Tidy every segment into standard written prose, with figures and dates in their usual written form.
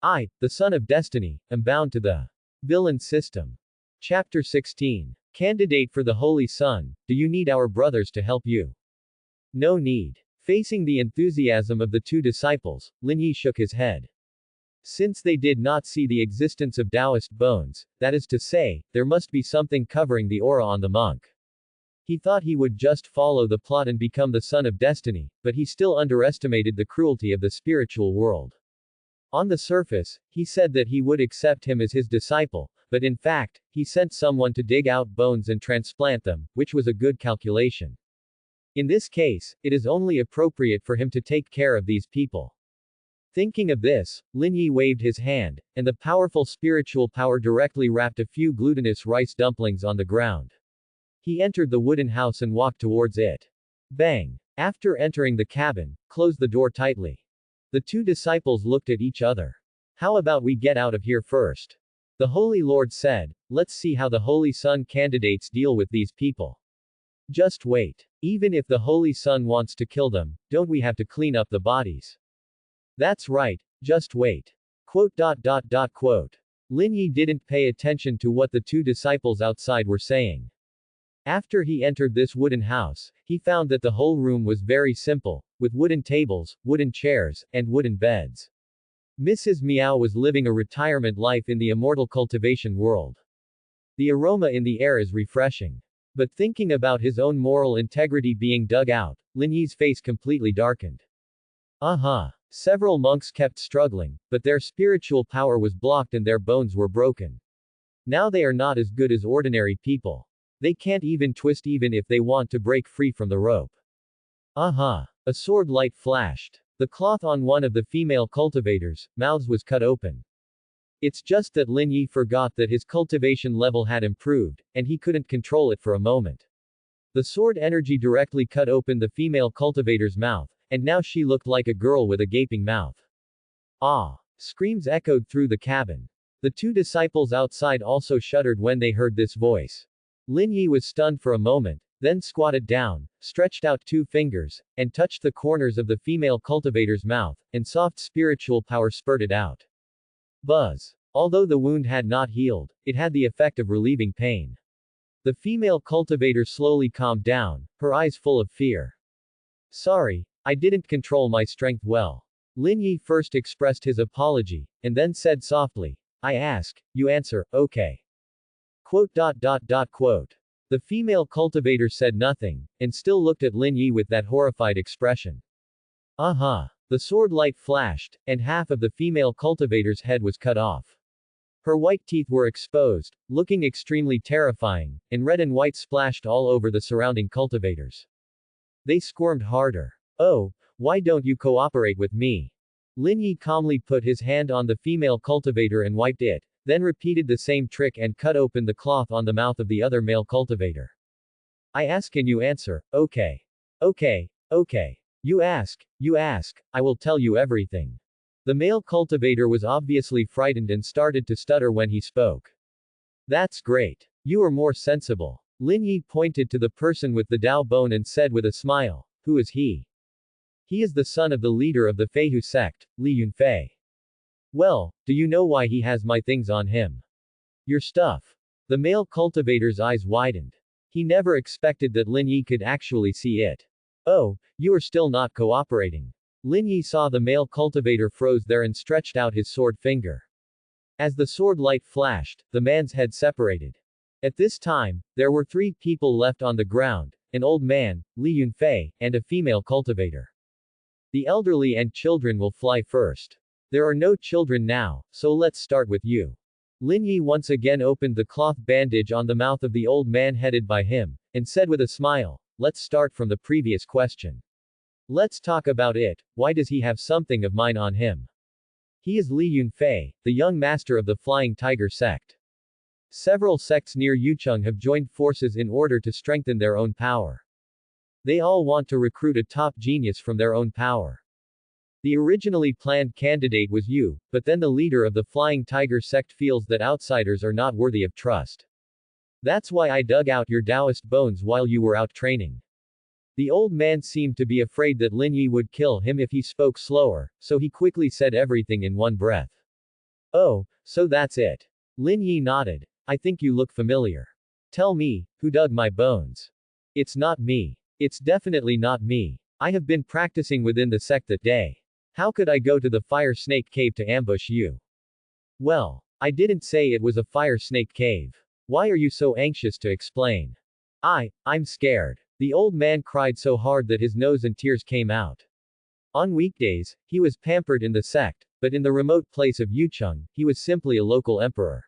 I, the son of destiny, am bound to the villain system. Chapter 16. Candidate for the Holy Sun, do you need our brothers to help you? No need. Facing the enthusiasm of the two disciples, Lin Yi shook his head. Since they did not see the existence of Taoist bones, that is to say, there must be something covering the aura on the monk. He thought he would just follow the plot and become the son of destiny, but he still underestimated the cruelty of the spiritual world. On the surface, he said that he would accept him as his disciple, but in fact, he sent someone to dig out bones and transplant them, which was a good calculation. In this case, it is only appropriate for him to take care of these people. Thinking of this, Lin Yi waved his hand, and the powerful spiritual power directly wrapped a few glutinous rice dumplings on the ground. He entered the wooden house and walked towards it. Bang! After entering the cabin, closed the door tightly. The two disciples looked at each other. How about we get out of here first? The Holy Lord said, let's see how the Holy Sun candidates deal with these people. Just wait. Even if the Holy Sun wants to kill them, don't we have to clean up the bodies? That's right, just wait. Quote. Lin Yi didn't pay attention to what the two disciples outside were saying. After he entered this wooden house, he found that the whole room was very simple, with wooden tables, wooden chairs, and wooden beds. Mrs. Miao was living a retirement life in the immortal cultivation world. The aroma in the air is refreshing. But thinking about his own moral integrity being dug out, Lin Yi's face completely darkened. Several monks kept struggling, but their spiritual power was blocked and their bones were broken. Now they are not as good as ordinary people. They can't even twist even if they want to break free from the rope. A sword light flashed. The cloth on one of the female cultivators' mouths was cut open. It's just that Lin Yi forgot that his cultivation level had improved, and he couldn't control it for a moment. The sword energy directly cut open the female cultivator's mouth, and now she looked like a girl with a gaping mouth. Ah! Screams echoed through the cabin. The two disciples outside also shuddered when they heard this voice. Lin Yi was stunned for a moment, then squatted down, stretched out two fingers, and touched the corners of the female cultivator's mouth, and soft spiritual power spurted out. Buzz. Although the wound had not healed, it had the effect of relieving pain. The female cultivator slowly calmed down, her eyes full of fear. Sorry, I didn't control my strength well. Lin Yi first expressed his apology, and then said softly, I ask, you answer, okay. The female cultivator said nothing, and still looked at Lin Yi with that horrified expression. The sword light flashed, and half of the female cultivator's head was cut off. Her white teeth were exposed, looking extremely terrifying, and red and white splashed all over the surrounding cultivators. They squirmed harder. Oh, why don't you cooperate with me? Lin Yi calmly put his hand on the female cultivator and wiped it, then repeated the same trick and cut open the cloth on the mouth of the other male cultivator. I ask and you answer, okay. Okay. You ask, I will tell you everything. The male cultivator was obviously frightened and started to stutter when he spoke. That's great. You are more sensible. Lin Yi pointed to the person with the Dao bone and said with a smile, who is he? He is the son of the leader of the Feihu sect, Li Yunfei. Well, do you know why he has my things on him? Your stuff. The male cultivator's eyes widened. He never expected that Lin Yi could actually see it. Oh, you are still not cooperating. Lin Yi saw the male cultivator froze there and stretched out his sword finger. As the sword light flashed, the man's head separated. At this time, there were 3 people left on the ground, an old man, Li Yunfei, and a female cultivator. The elderly and children will fly first. There are no children now, so let's start with you. Lin Yi once again opened the cloth bandage on the mouth of the old man headed by him, and said with a smile, let's start from the previous question. Let's talk about it, why does he have something of mine on him? He is Li Yunfei, the young master of the Flying Tiger sect. Several sects near Yucheng have joined forces in order to strengthen their own power. They all want to recruit a top genius from their own power. The originally planned candidate was you, but then the leader of the Flying Tiger sect feels that outsiders are not worthy of trust. That's why I dug out your Taoist bones while you were out training. The old man seemed to be afraid that Lin Yi would kill him if he spoke slower, so he quickly said everything in one breath. Oh, so that's it. Lin Yi nodded. I think you look familiar. Tell me, who dug my bones? It's not me. It's definitely not me. I have been practicing within the sect that day. How could I go to the fire snake cave to ambush you? Well, I didn't say it was a fire snake cave. Why are you so anxious to explain? I'm scared. The old man cried so hard that his nose and tears came out. On weekdays, he was pampered in the sect, but in the remote place of Yucheng, he was simply a local emperor.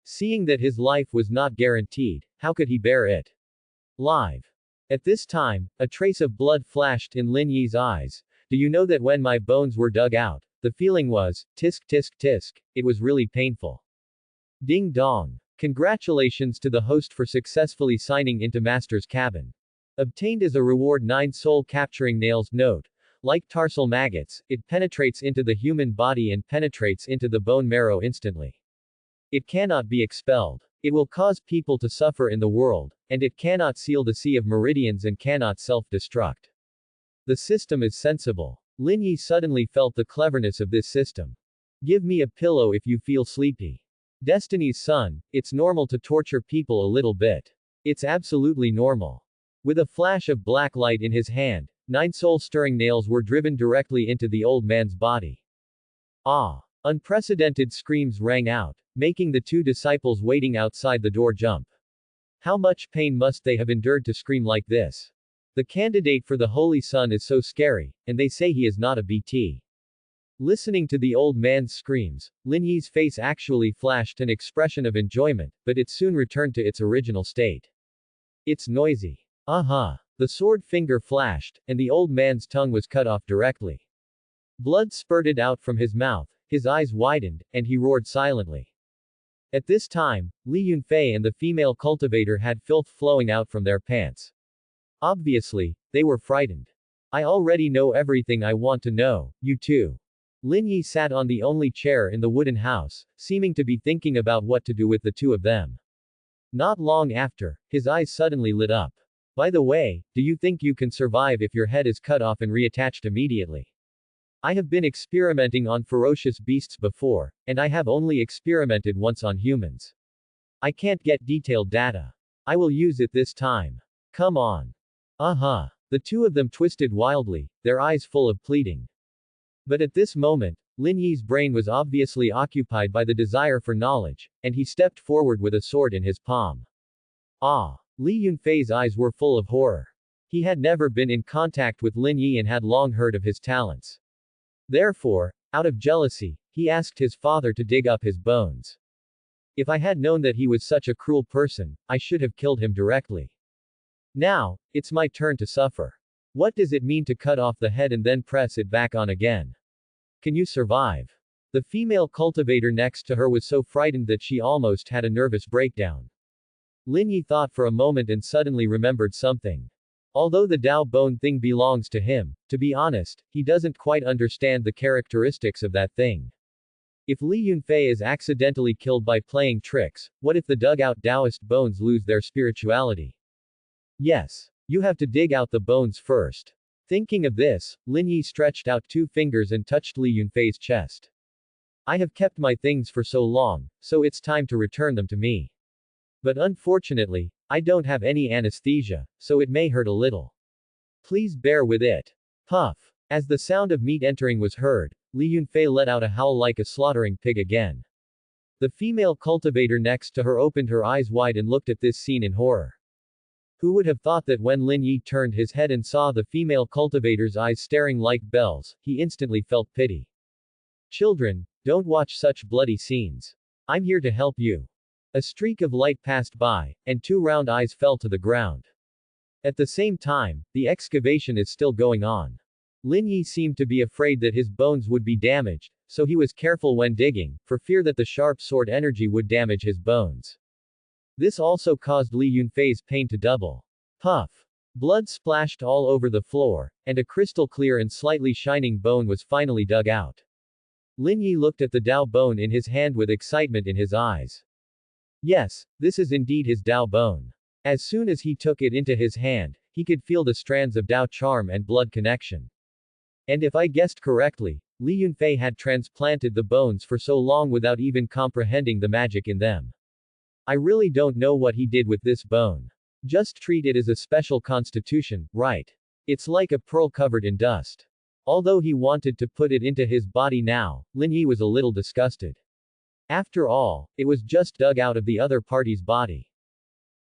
Seeing that his life was not guaranteed, how could he bear it? Live. At this time, a trace of blood flashed in Lin Yi's eyes. Do you know that when my bones were dug out, the feeling was, tisk tisk tisk, it was really painful. Ding dong. Congratulations to the host for successfully signing into Master's cabin. Obtained as a reward 9 soul capturing nails. Note. Like tarsal maggots, it penetrates into the human body and penetrates into the bone marrow instantly. It cannot be expelled. It will cause people to suffer in the world, and it cannot seal the sea of meridians and cannot self-destruct. The system is sensible. Lin Yi suddenly felt the cleverness of this system. Give me a pillow if you feel sleepy. Destiny's son, it's normal to torture people a little bit. It's absolutely normal. With a flash of black light in his hand, 9 soul-stirring nails were driven directly into the old man's body. Ah! Unprecedented screams rang out, making the 2 disciples waiting outside the door jump. How much pain must they have endured to scream like this? The candidate for the Holy Son is so scary, and they say he is not a BT. Listening to the old man's screams, Lin Yi's face actually flashed an expression of enjoyment, but it soon returned to its original state. It's noisy. The sword finger flashed, and the old man's tongue was cut off directly. Blood spurted out from his mouth, his eyes widened, and he roared silently. At this time, Li Yunfei and the female cultivator had filth flowing out from their pants. Obviously, they were frightened. I already know everything I want to know, you too. Lin Yi sat on the only chair in the wooden house, seeming to be thinking about what to do with the 2 of them. Not long after, his eyes suddenly lit up. By the way, do you think you can survive if your head is cut off and reattached immediately? I have been experimenting on ferocious beasts before, and I have only experimented once on humans. I can't get detailed data. I will use it this time. Come on. The 2 of them twisted wildly, their eyes full of pleading. But at this moment, Lin Yi's brain was obviously occupied by the desire for knowledge, and he stepped forward with a sword in his palm. Li Yunfei's eyes were full of horror. He had never been in contact with Lin Yi and had long heard of his talents. Therefore, out of jealousy, he asked his father to dig up his bones. If I had known that he was such a cruel person, I should have killed him directly. Now, it's my turn to suffer. What does it mean to cut off the head and then press it back on again? Can you survive? The female cultivator next to her was so frightened that she almost had a nervous breakdown. Lin Yi thought for a moment and suddenly remembered something. Although the Dao bone thing belongs to him, to be honest, he doesn't quite understand the characteristics of that thing. If Li Yunfei is accidentally killed by playing tricks, what if the dug-out Taoist bones lose their spirituality? Yes. You have to dig out the bones first. Thinking of this, Lin Yi stretched out 2 fingers and touched Li Yunfei's chest. I have kept my things for so long, so it's time to return them to me. But unfortunately, I don't have any anesthesia, so it may hurt a little. Please bear with it. Puff. As the sound of meat entering was heard, Li Yunfei let out a howl like a slaughtering pig again. The female cultivator next to her opened her eyes wide and looked at this scene in horror. Who would have thought that when Lin Yi turned his head and saw the female cultivator's eyes staring like bells, he instantly felt pity. Children, don't watch such bloody scenes. I'm here to help you. A streak of light passed by, and 2 round eyes fell to the ground. At the same time, the excavation is still going on. Lin Yi seemed to be afraid that his bones would be damaged, so he was careful when digging, for fear that the sharp sword energy would damage his bones. This also caused Li Yunfei's pain to double. Puff. Blood splashed all over the floor, and a crystal clear and slightly shining bone was finally dug out. Lin Yi looked at the Dao bone in his hand with excitement in his eyes. Yes, this is indeed his Dao bone. As soon as he took it into his hand, he could feel the strands of Dao charm and blood connection. And if I guessed correctly, Li Yunfei had transplanted the bones for so long without even comprehending the magic in them. I really don't know what he did with this bone. Just treat it as a special constitution, right? It's like a pearl covered in dust. Although he wanted to put it into his body now, Lin Yi was a little disgusted. After all, it was just dug out of the other party's body.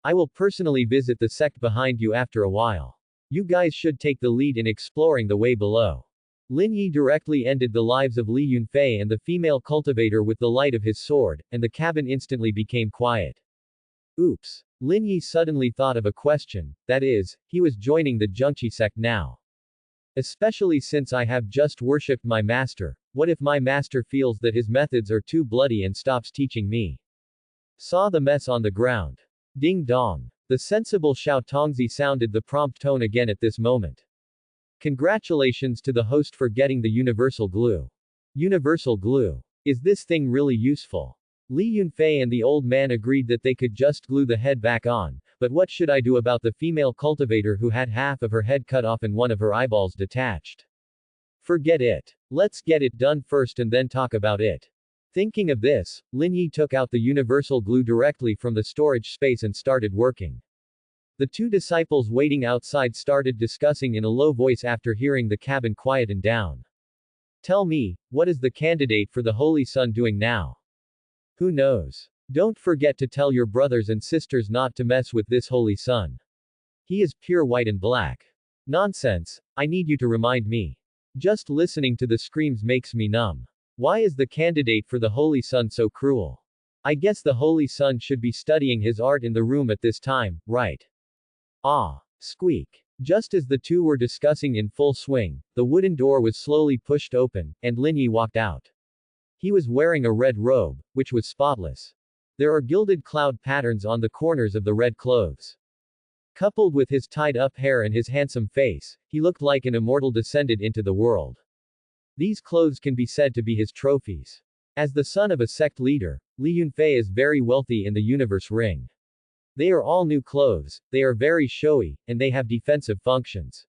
I will personally visit the sect behind you after a while. You guys should take the lead in exploring the way below. Lin Yi directly ended the lives of Li Yunfei and the female cultivator with the light of his sword, and the cabin instantly became quiet. Oops. Lin Yi suddenly thought of a question, that is, he was joining the Zhengqi sect now. Especially since I have just worshipped my master, what if my master feels that his methods are too bloody and stops teaching me? Saw the mess on the ground. Ding dong. The sensible Xiao Tongzi sounded the prompt tone again at this moment. Congratulations to the host for getting the universal glue. Universal glue. Is this thing really useful? Li Yunfei and the old man agreed that they could just glue the head back on, but what should I do about the female cultivator who had half of her head cut off and one of her eyeballs detached? Forget it. Let's get it done first and then talk about it. Thinking of this, Lin Yi took out the universal glue directly from the storage space and started working. The two disciples waiting outside started discussing in a low voice after hearing the cabin quieten down. Tell me, what is the candidate for the Holy Sun doing now? Who knows? Don't forget to tell your brothers and sisters not to mess with this Holy Sun. He is pure white and black. Nonsense, I need you to remind me. Just listening to the screams makes me numb. Why is the candidate for the Holy Sun so cruel? I guess the Holy Sun should be studying his art in the room at this time, right? Ah. Squeak. Just as the two were discussing in full swing, the wooden door was slowly pushed open, and Lin Yi walked out. He was wearing a red robe, which was spotless. There are gilded cloud patterns on the corners of the red clothes. Coupled with his tied-up hair and his handsome face, he looked like an immortal descended into the world. These clothes can be said to be his trophies. As the son of a sect leader, Li Yunfei is very wealthy in the universe ring. They are all new clothes, they are very showy, and they have defensive functions.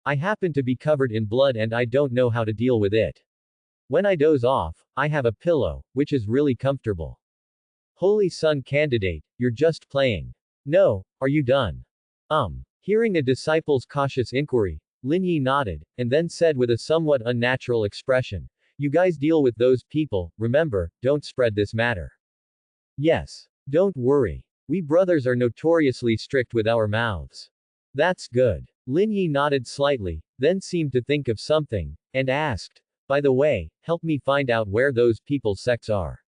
I happen to be covered in blood and I don't know how to deal with it. When I doze off, I have a pillow, which is really comfortable. Holy Sun candidate, you're just playing. No, are you done? Hearing a disciple's cautious inquiry, Lin Yi nodded, and then said with a somewhat unnatural expression, you guys deal with those people, remember, don't spread this matter. Yes. Don't worry. We brothers are notoriously strict with our mouths. That's good. Lin Yi nodded slightly, then seemed to think of something, and asked, by the way, help me find out where those people's sects are.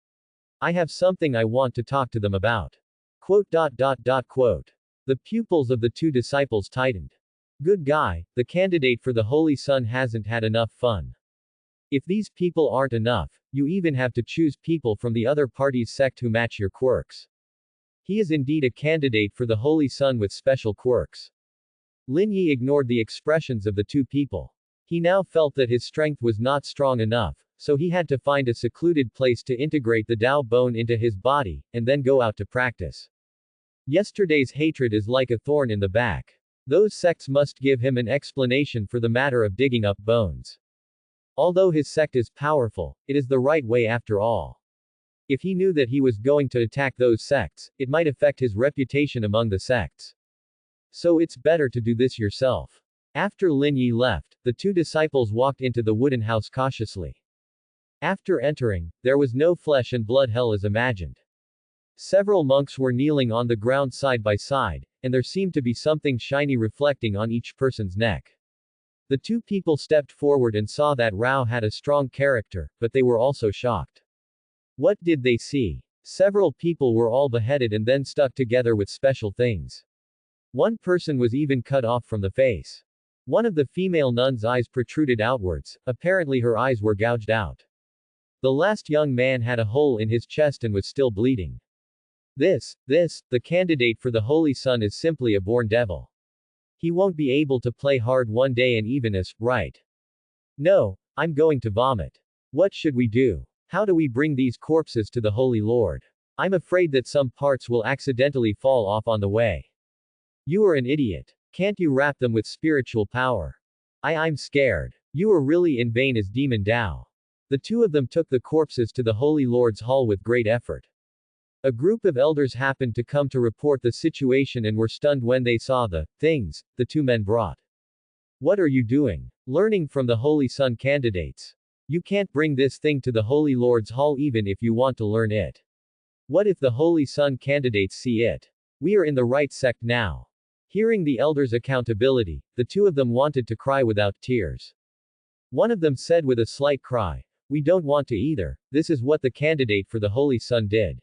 I have something I want to talk to them about. Quote. The pupils of the two disciples tightened. Good guy, the candidate for the Holy Sun hasn't had enough fun. If these people aren't enough, you even have to choose people from the other party's sect who match your quirks. He is indeed a candidate for the Holy Sun with special quirks. Lin Yi ignored the expressions of the two people. He now felt that his strength was not strong enough, so he had to find a secluded place to integrate the Dao bone into his body, and then go out to practice. Yesterday's hatred is like a thorn in the back. Those sects must give him an explanation for the matter of digging up bones. Although his sect is powerful, it is the right way after all. If he knew that he was going to attack those sects, it might affect his reputation among the sects. So it's better to do this yourself. After Lin Yi left, the two disciples walked into the wooden house cautiously. After entering, there was no flesh and blood hell as imagined. Several monks were kneeling on the ground side by side, and there seemed to be something shiny reflecting on each person's neck. The two people stepped forward and saw that Rao had a strong character, but they were also shocked. What did they see? Several people were all beheaded and then stuck together with special things. One person was even cut off from the face. One of the female nuns' eyes protruded outwards, apparently her eyes were gouged out. The last young man had a hole in his chest and was still bleeding. The candidate for the Holy Sun is simply a born devil. He won't be able to play hard one day and even us, right? No, I'm going to vomit. What should we do? How do we bring these corpses to the Holy Lord? I'm afraid that some parts will accidentally fall off on the way. You are an idiot. Can't you wrap them with spiritual power? I'm scared. You are really in vain as Demon Dao. The two of them took the corpses to the Holy Lord's hall with great effort. A group of elders happened to come to report the situation and were stunned when they saw the things the two men brought. What are you doing? Learning from the Holy Sun candidates. You can't bring this thing to the Holy Lord's hall even if you want to learn it. What if the Holy Sun candidates see it? We are in the right sect now. Hearing the elders' accountability, the two of them wanted to cry without tears. One of them said with a slight cry, "We don't want to either, this is what the candidate for the Holy Sun did."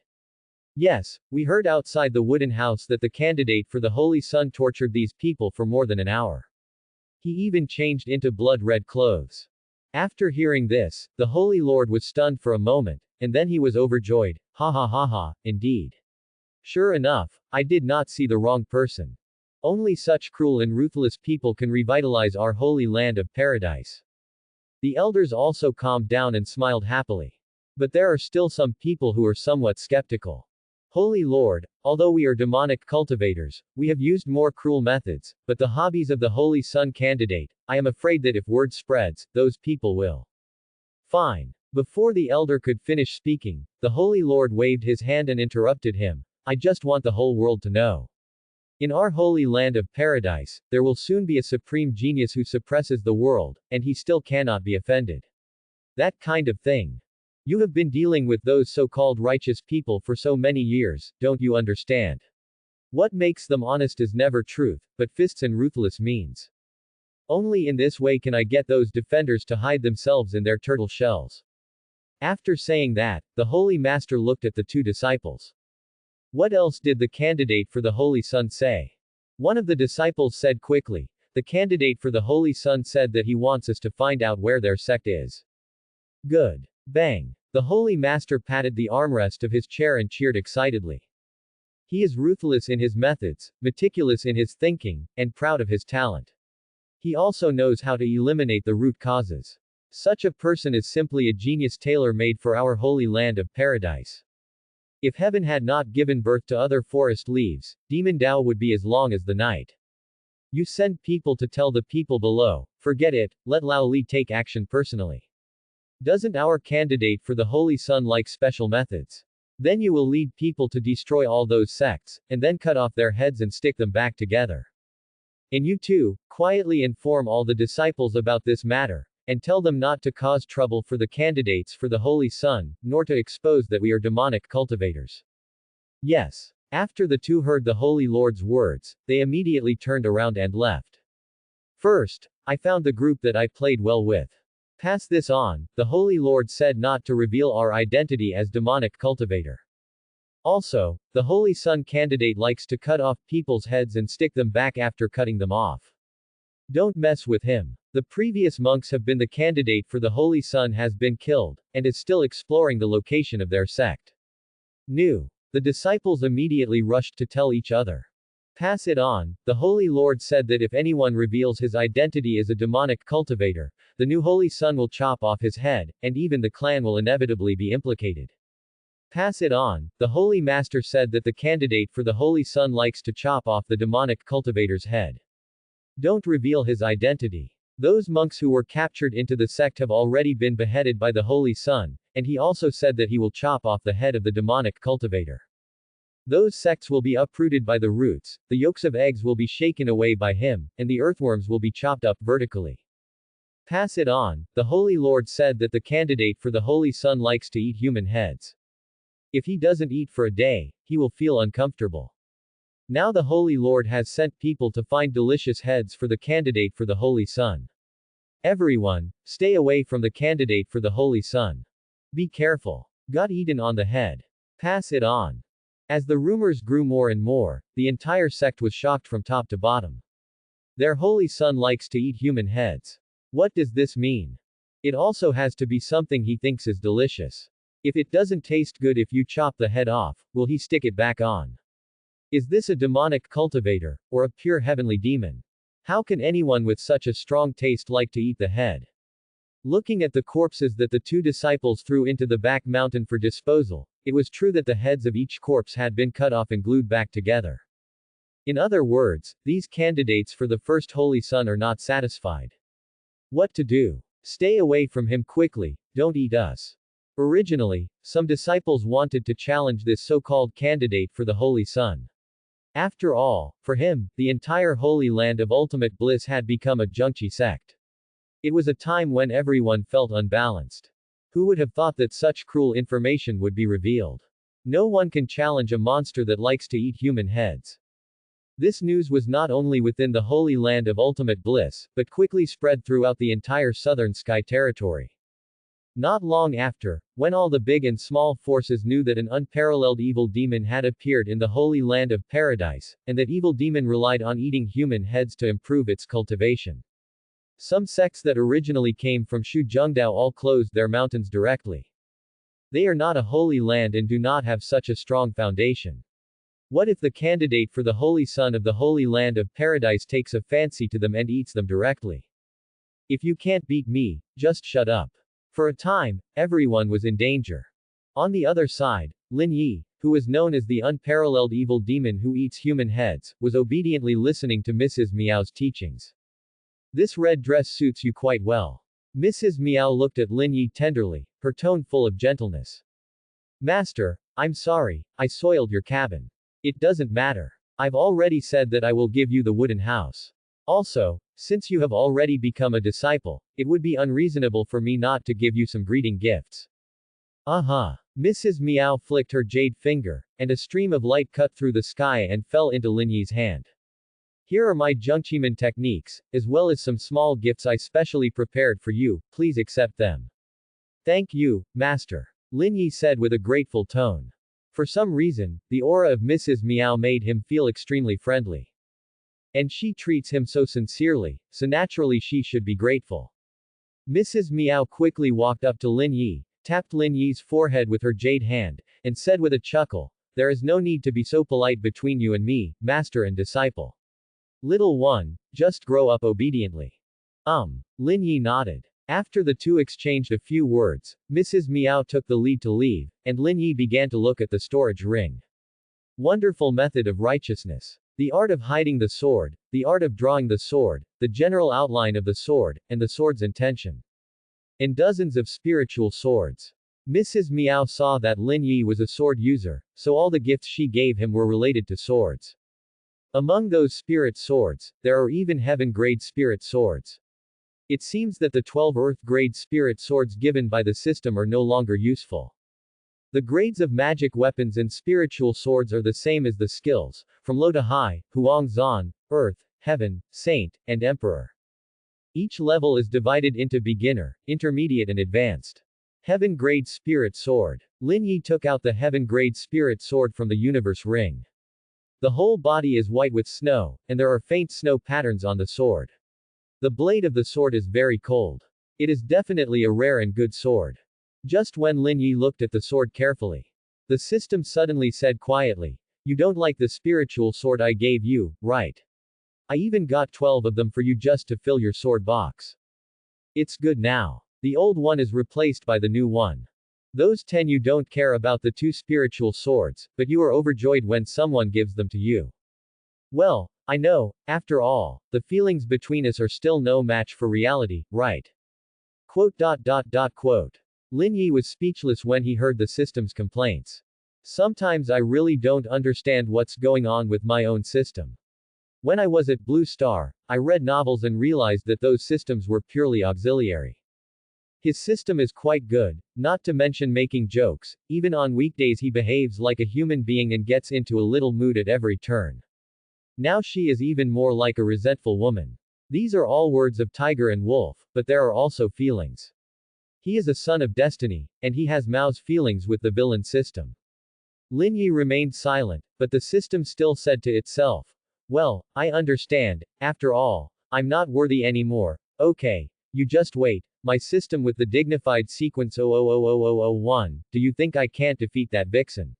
Yes, we heard outside the wooden house that the candidate for the Holy Sun tortured these people for more than an hour. He even changed into blood-red clothes. After hearing this, the Holy Lord was stunned for a moment, and then he was overjoyed. Ha ha ha ha, indeed. Sure enough, I did not see the wrong person. Only such cruel and ruthless people can revitalize our holy land of paradise. The elders also calmed down and smiled happily. But there are still some people who are somewhat skeptical. Holy Lord, although we are demonic cultivators, we have used more cruel methods, but the hobbies of the Holy Sun candidate, I am afraid that if word spreads, those people will. Fine. Before the elder could finish speaking, the Holy Lord waved his hand and interrupted him. I just want the whole world to know. In our holy land of paradise, there will soon be a supreme genius who suppresses the world, and he still cannot be offended. That kind of thing. You have been dealing with those so-called righteous people for so many years, don't you understand? What makes them honest is never truth, but fists and ruthless means. Only in this way can I get those defenders to hide themselves in their turtle shells. After saying that, the Holy Master looked at the two disciples. What else did the candidate for the Holy Sun say? One of the disciples said quickly, the candidate for the Holy Sun said that he wants us to find out where their sect is. Good. Bang. The Holy Master patted the armrest of his chair and cheered excitedly. He is ruthless in his methods, meticulous in his thinking, and proud of his talent. He also knows how to eliminate the root causes. Such a person is simply a genius tailor-made for our holy land of paradise. If heaven had not given birth to other forest leaves, Demon Dao would be as long as the night. You send people to tell the people below, forget it, let Lao Li take action personally. Doesn't our candidate for the Holy Sun like special methods? Then you will lead people to destroy all those sects, and then cut off their heads and stick them back together. And you too, quietly inform all the disciples about this matter, and tell them not to cause trouble for the candidates for the Holy Sun, nor to expose that we are demonic cultivators. Yes. After the two heard the Holy Lord's words, they immediately turned around and left. First, I found the group that I played well with. Pass this on, the Holy Lord said not to reveal our identity as demonic cultivator. Also, the Holy Sun candidate likes to cut off people's heads and stick them back after cutting them off. Don't mess with him. The previous monks have been the candidate for the Holy Sun has been killed, and is still exploring the location of their sect. New. The disciples immediately rushed to tell each other. Pass it on, the Holy Lord said that if anyone reveals his identity as a demonic cultivator, the new Holy Sun will chop off his head, and even the clan will inevitably be implicated. Pass it on, the Holy Master said that the candidate for the Holy Sun likes to chop off the demonic cultivator's head. Don't reveal his identity. Those monks who were captured into the sect have already been beheaded by the Holy Sun, and he also said that he will chop off the head of the demonic cultivator. Those sects will be uprooted by the roots, the yolks of eggs will be shaken away by him, and the earthworms will be chopped up vertically. Pass it on, the Holy Lord said that the candidate for the Holy Sun likes to eat human heads. If he doesn't eat for a day, he will feel uncomfortable. Now the Holy Lord has sent people to find delicious heads for the candidate for the Holy Sun. Everyone, stay away from the candidate for the Holy Sun. Be careful. Got eaten on the head. Pass it on. As the rumors grew more and more, the entire sect was shocked from top to bottom. Their Holy Sun likes to eat human heads. What does this mean? It also has to be something he thinks is delicious. If it doesn't taste good if you chop the head off, will he stick it back on? Is this a demonic cultivator, or a pure heavenly demon? How can anyone with such a strong taste like to eat the head? Looking at the corpses that the two disciples threw into the back mountain for disposal, it was true that the heads of each corpse had been cut off and glued back together. In other words, these candidates for the first Holy Sun are not satisfied. What to do? Stay away from him quickly, don't eat us. Originally, some disciples wanted to challenge this so-called candidate for the Holy Sun. After all, for him, the entire Holy Land of Ultimate Bliss had become a Junchi sect. It was a time when everyone felt unbalanced. Who would have thought that such cruel information would be revealed? No one can challenge a monster that likes to eat human heads. This news was not only within the Holy Land of Ultimate Bliss, but quickly spread throughout the entire Southern Sky territory. Not long after, when all the big and small forces knew that an unparalleled evil demon had appeared in the Holy Land of Paradise, and that evil demon relied on eating human heads to improve its cultivation. Some sects that originally came from Shujungdao all closed their mountains directly. They are not a holy land and do not have such a strong foundation. What if the candidate for the Holy Son of the Holy Land of Paradise takes a fancy to them and eats them directly? If you can't beat me, just shut up. For a time, everyone was in danger. On the other side, Lin Yi, who was known as the unparalleled evil demon who eats human heads, was obediently listening to Mrs. Miao's teachings. This red dress suits you quite well. Mrs. Miao looked at Lin Yi tenderly, her tone full of gentleness. Master, I'm sorry, I soiled your cabin. It doesn't matter. I've already said that I will give you the wooden house. Also, since you have already become a disciple, it would be unreasonable for me not to give you some greeting gifts. Uh-huh. Mrs. Miao flicked her jade finger, and a stream of light cut through the sky and fell into Lin Yi's hand. Here are my Jungchiman techniques, as well as some small gifts I specially prepared for you, please accept them. Thank you, Master. Lin Yi said with a grateful tone. For some reason, the aura of Mrs. Miao made him feel extremely friendly. And she treats him so sincerely, so naturally she should be grateful. Mrs. Miao quickly walked up to Lin Yi, tapped Lin Yi's forehead with her jade hand, and said with a chuckle, there is no need to be so polite between you and me, master and disciple. Little one, just grow up obediently. Lin Yi nodded. After the two exchanged a few words, Mrs. Miao took the lead to leave, and Lin Yi began to look at the storage ring. Wonderful method of righteousness. The art of hiding the sword, the art of drawing the sword, the general outline of the sword, and the sword's intention. And dozens of spiritual swords. Mrs. Miao saw that Lin Yi was a sword user, so all the gifts she gave him were related to swords. Among those spirit swords, there are even heaven-grade spirit swords. It seems that the 12 Earth-grade spirit swords given by the system are no longer useful. The grades of magic weapons and spiritual swords are the same as the skills, from low to high, Huang Zan, Earth, Heaven, Saint, and Emperor. Each level is divided into beginner, intermediate and advanced. Heaven-grade spirit sword. Lin Yi took out the heaven-grade spirit sword from the universe ring. The whole body is white with snow, and there are faint snow patterns on the sword. The blade of the sword is very cold. It is definitely a rare and good sword. Just when Lin Yi looked at the sword carefully, the system suddenly said quietly, you don't like the spiritual sword I gave you, right? I even got 12 of them for you just to fill your sword box. It's good now. The old one is replaced by the new one. Those 10 you don't care about the 2 spiritual swords, but you are overjoyed when someone gives them to you. Well, I know, after all, the feelings between us are still no match for reality, right? Quote. Lin Yi was speechless when he heard the system's complaints. Sometimes I really don't understand what's going on with my own system. When I was at Blue Star, I read novels and realized that those systems were purely auxiliary. His system is quite good, not to mention making jokes, even on weekdays he behaves like a human being and gets into a little mood at every turn. Now she is even more like a resentful woman. These are all words of tiger and wolf, but there are also feelings. He is a son of destiny, and he has Mao's feelings with the villain system. Lin Yi remained silent, but the system still said to itself, well, I understand, after all, I'm not worthy anymore, okay, you just wait, my system with the dignified sequence 000001, do you think I can't defeat that vixen?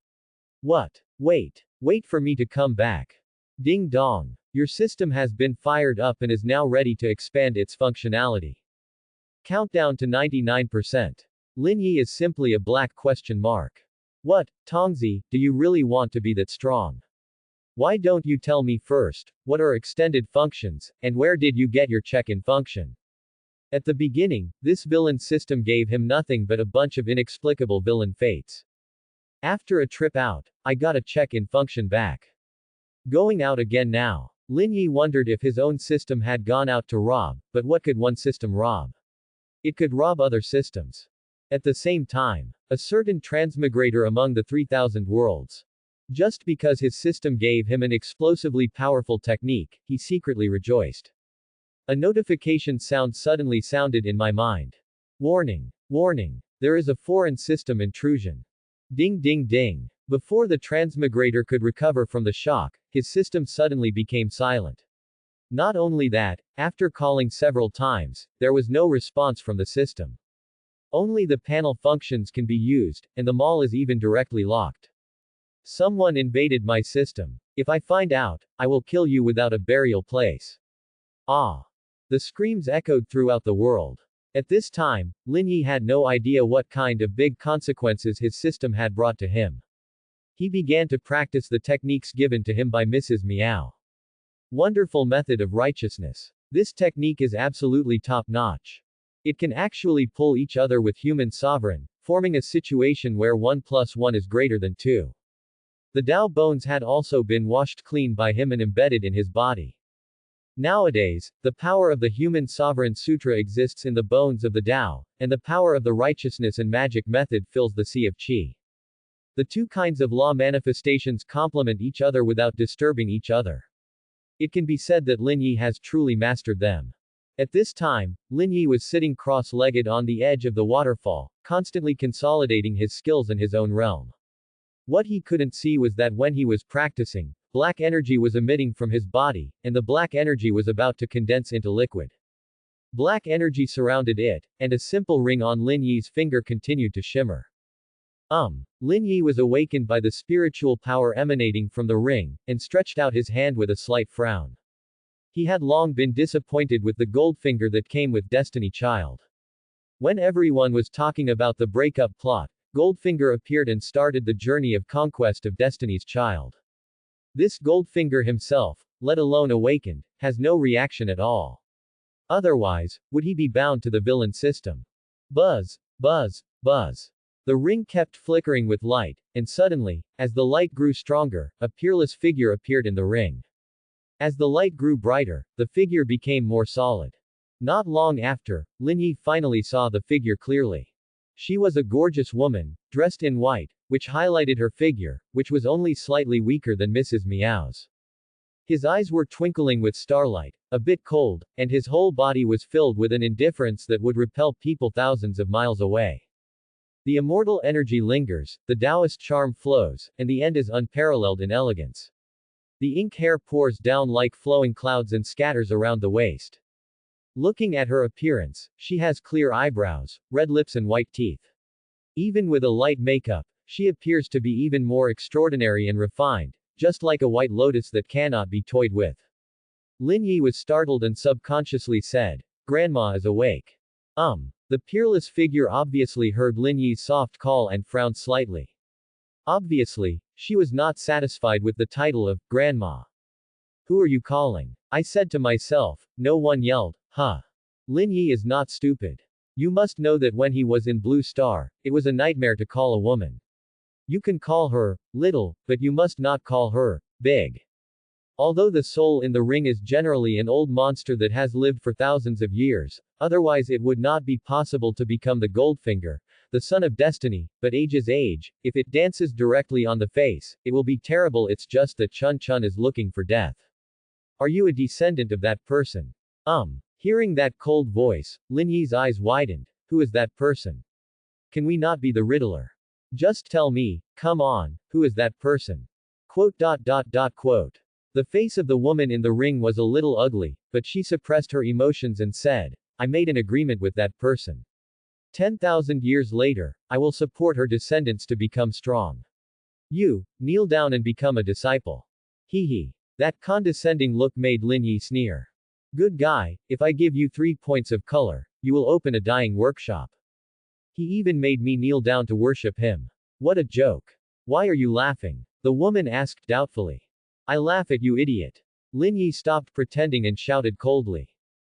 What? Wait for me to come back. Ding dong. Your system has been fired up and is now ready to expand its functionality. Countdown to 99%. Lin Yi is simply a black question mark. What, Tongzi, do you really want to be that strong? Why don't you tell me first, what are extended functions, and where did you get your check-in function? At the beginning, this villain system gave him nothing but a bunch of inexplicable villain fates. After a trip out, I got a check-in function back. Going out again now. Lin Yi wondered if his own system had gone out to rob, but what could one system rob? It could rob other systems. At the same time, a certain transmigrator among the 3,000 worlds. Just because his system gave him an explosively powerful technique, he secretly rejoiced. A notification sound suddenly sounded in my mind. Warning! Warning! There is a foreign system intrusion. Ding ding ding. Before the transmigrator could recover from the shock, his system suddenly became silent. Not only that, after calling several times, there was no response from the system. Only the panel functions can be used, and the mall is even directly locked. Someone invaded my system. If I find out, I will kill you without a burial place. Ah! The screams echoed throughout the world. At this time, Lin Yi had no idea what kind of big consequences his system had brought to him. He began to practice the techniques given to him by Mrs. Meow. Wonderful method of righteousness. This technique is absolutely top-notch. It can actually pull each other with human sovereign, forming a situation where 1 plus 1 is greater than 2. The Tao bones had also been washed clean by him and embedded in his body. Nowadays, the power of the human sovereign sutra exists in the bones of the Tao, and the power of the righteousness and magic method fills the sea of qi. The two kinds of law manifestations complement each other without disturbing each other. It can be said that Lin Yi has truly mastered them. At this time, Lin Yi was sitting cross-legged on the edge of the waterfall, constantly consolidating his skills in his own realm. What he couldn't see was that when he was practicing, black energy was emitting from his body, and the black energy was about to condense into liquid. Black energy surrounded it, and a simple ring on Lin Yi's finger continued to shimmer. Lin Yi was awakened by the spiritual power emanating from the ring, and stretched out his hand with a slight frown. He had long been disappointed with the gold finger that came with Destiny Child. When everyone was talking about the breakup plot, Goldfinger appeared and started the journey of conquest of Destiny's Child. This Goldfinger himself, let alone awakened, has no reaction at all. Otherwise, would he be bound to the villain system? Buzz, buzz, buzz. The ring kept flickering with light, and suddenly, as the light grew stronger, a peerless figure appeared in the ring. As the light grew brighter, the figure became more solid. Not long after, Lin Yi finally saw the figure clearly. She was a gorgeous woman, dressed in white, which highlighted her figure, which was only slightly weaker than Mrs. Meow's. His eyes were twinkling with starlight, a bit cold, and his whole body was filled with an indifference that would repel people thousands of miles away. The immortal energy lingers, the Taoist charm flows, and the end is unparalleled in elegance. The ink hair pours down like flowing clouds and scatters around the waist. Looking at her appearance, she has clear eyebrows, red lips and white teeth. Even with a light makeup, she appears to be even more extraordinary and refined, just like a white lotus that cannot be toyed with. Lin Yi was startled and subconsciously said, "Grandma is awake." The peerless figure obviously heard Lin Yi's soft call and frowned slightly. Obviously, she was not satisfied with the title of Grandma. "Who are you calling?" I said to myself. No one yelled, "Huh. Lin Yi is not stupid. You must know that when he was in Blue Star, it was a nightmare to call a woman. You can call her little, but you must not call her big." Although the soul in the ring is generally an old monster that has lived for thousands of years, otherwise it would not be possible to become the Goldfinger, the son of destiny, but age is age, if it dances directly on the face, it will be terrible. It's just that Chun Chun is looking for death. Are you a descendant of that person? Hearing that cold voice, Lin Yi's eyes widened. Who is that person? Can we not be the Riddler? Just tell me, come on, who is that person? Quote. The face of the woman in the ring was a little ugly, but she suppressed her emotions and said, "I made an agreement with that person. 10,000 years later, I will support her descendants to become strong. You, kneel down and become a disciple." Hee. That condescending look made Lin Yi sneer. "Good guy, if I give you 3 points of color, you will open a dyeing workshop." He even made me kneel down to worship him. What a joke. Why are you laughing? The woman asked doubtfully. I laugh at you, idiot. Lin Yi stopped pretending and shouted coldly.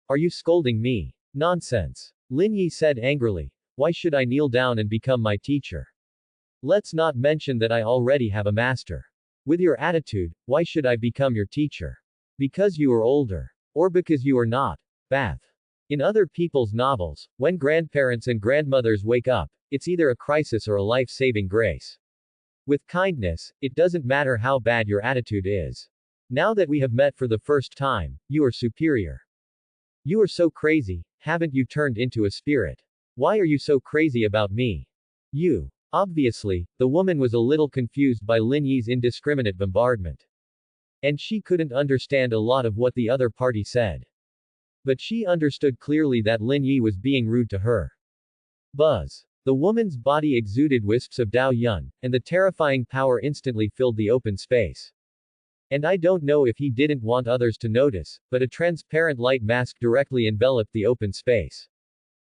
Are you scolding me? Nonsense. Lin Yi said angrily. Why should I kneel down and become my teacher? Let's not mention that I already have a master. With your attitude, why should I become your teacher? Because you are older. Or because you are not. Bath. In other people's novels, when grandparents and grandmothers wake up, it's either a crisis or a life-saving grace. With kindness, it doesn't matter how bad your attitude is. Now that we have met for the first time, you are superior. You are so crazy, haven't you turned into a spirit? Why are you so crazy about me? You. Obviously, the woman was a little confused by Lin Yi's indiscriminate bombardment. And she couldn't understand a lot of what the other party said. But she understood clearly that Lin Yi was being rude to her. Buzz. The woman's body exuded wisps of Dao Yun, and the terrifying power instantly filled the open space. And I don't know if he didn't want others to notice, but a transparent light mask directly enveloped the open space.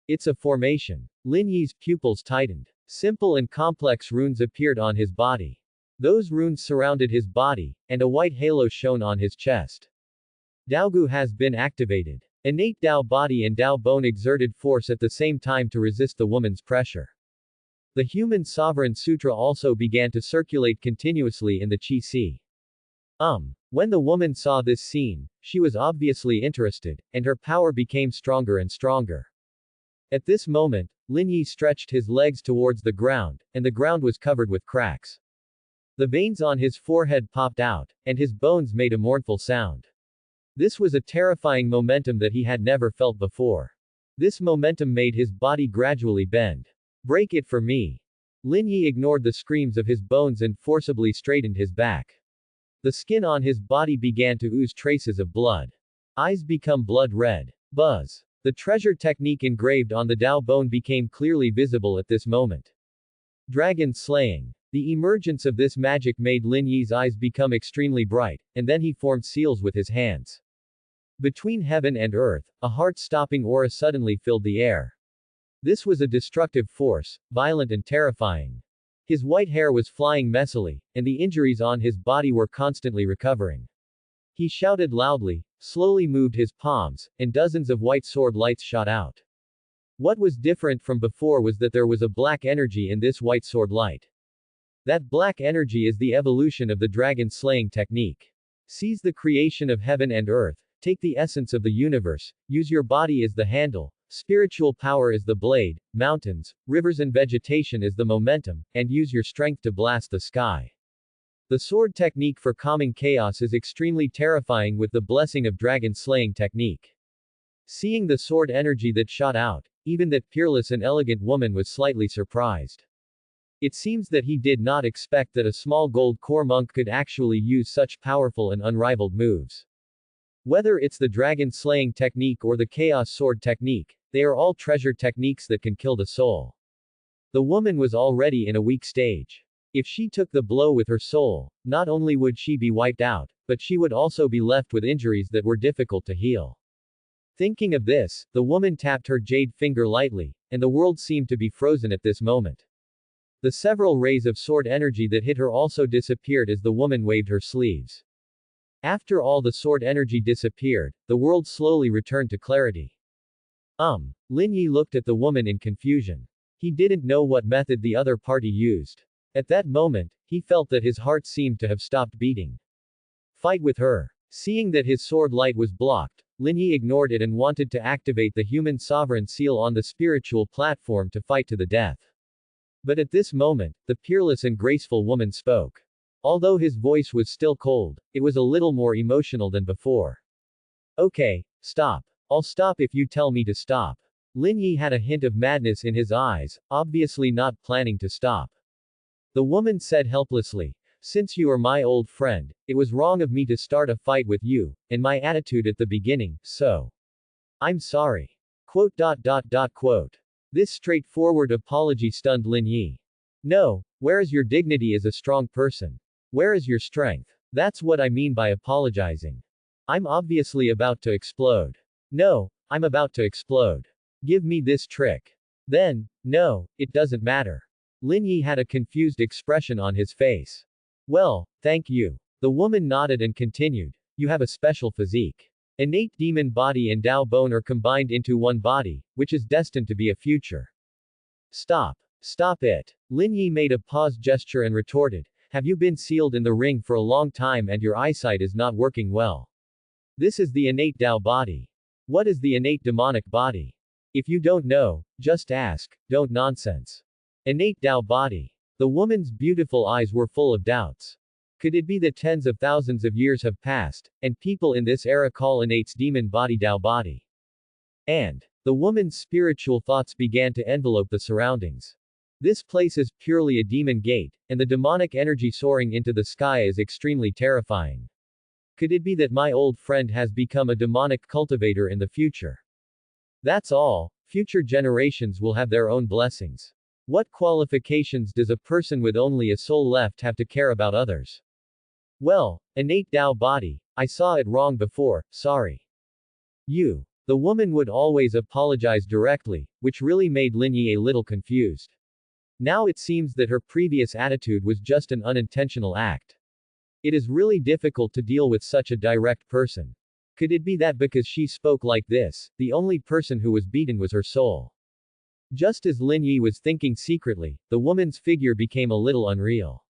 It's a formation. Lin Yi's pupils tightened. Simple and complex runes appeared on his body. Those runes surrounded his body, and a white halo shone on his chest. Daogu has been activated. Innate Dao body and Dao bone exerted force at the same time to resist the woman's pressure. The human sovereign sutra also began to circulate continuously in the Qi Sea. When the woman saw this scene, she was obviously interested, and her power became stronger and stronger. At this moment, Lin Yi stretched his legs towards the ground, and the ground was covered with cracks. The veins on his forehead popped out, and his bones made a mournful sound. This was a terrifying momentum that he had never felt before. This momentum made his body gradually bend. Break it for me. Lin Yi ignored the screams of his bones and forcibly straightened his back. The skin on his body began to ooze traces of blood. Eyes become blood red. Buzz. The treasure technique engraved on the Dao bone became clearly visible at this moment. Dragon slaying. The emergence of this magic made Lin Yi's eyes become extremely bright, and then he formed seals with his hands. Between heaven and earth, a heart-stopping aura suddenly filled the air. This was a destructive force, violent and terrifying. His white hair was flying messily, and the injuries on his body were constantly recovering. He shouted loudly, slowly moved his palms, and dozens of white sword lights shot out. What was different from before was that there was a black energy in this white sword light. That black energy is the evolution of the dragon slaying technique. Seize the creation of heaven and earth, take the essence of the universe, use your body as the handle, spiritual power is the blade, mountains, rivers and vegetation is the momentum, and use your strength to blast the sky. The sword technique for calming chaos is extremely terrifying with the blessing of dragon slaying technique. Seeing the sword energy that shot out, even that peerless and elegant woman was slightly surprised. It seems that he did not expect that a small gold core monk could actually use such powerful and unrivaled moves. Whether it's the dragon slaying technique or the chaos sword technique, they are all treasure techniques that can kill the soul. The woman was already in a weak stage. If she took the blow with her soul, not only would she be wiped out, but she would also be left with injuries that were difficult to heal. Thinking of this, the woman tapped her jade finger lightly, and the world seemed to be frozen at this moment. The several rays of sword energy that hit her also disappeared as the woman waved her sleeves. After all the sword energy disappeared, the world slowly returned to clarity. Lin Yi looked at the woman in confusion. He didn't know what method the other party used. At that moment, he felt that his heart seemed to have stopped beating. Fight with her. Seeing that his sword light was blocked, Lin Yi ignored it and wanted to activate the human sovereign seal on the spiritual platform to fight to the death. But at this moment, the peerless and graceful woman spoke. Although his voice was still cold, it was a little more emotional than before. Okay, stop. I'll stop if you tell me to stop. Lin Yi had a hint of madness in his eyes, obviously not planning to stop. The woman said helplessly, since you are my old friend, it was wrong of me to start a fight with you, and my attitude at the beginning, so. I'm sorry. Quote. This straightforward apology stunned Lin Yi. No, where is your dignity as a strong person? Where is your strength? That's what I mean by apologizing. I'm obviously about to explode. No, I'm about to explode. Give me this trick. Then, no, it doesn't matter. Lin Yi had a confused expression on his face. Well, thank you. The woman nodded and continued, you have a special physique. Innate demon body and Dao bone are combined into one body, which is destined to be a future. Stop. Stop it. Lin Yi made a pause gesture and retorted, have you been sealed in the ring for a long time and your eyesight is not working well? This is the innate Dao body. What is the innate demonic body? If you don't know, just ask, don't nonsense. Innate Dao body. The woman's beautiful eyes were full of doubts. Could it be that tens of thousands of years have passed, and people in this era call innate's demon body Dao body? And the woman's spiritual thoughts began to envelope the surroundings. This place is purely a demon gate, and the demonic energy soaring into the sky is extremely terrifying. Could it be that my old friend has become a demonic cultivator in the future? That's all, future generations will have their own blessings. What qualifications does a person with only a soul left have to care about others? Well, innate Dao body, I saw it wrong before, sorry. You. The woman would always apologize directly, which really made Lin Yi a little confused. Now it seems that her previous attitude was just an unintentional act. It is really difficult to deal with such a direct person. Could it be that because she spoke like this, the only person who was beaten was her soul? Just as Lin Yi was thinking secretly, the woman's figure became a little unreal.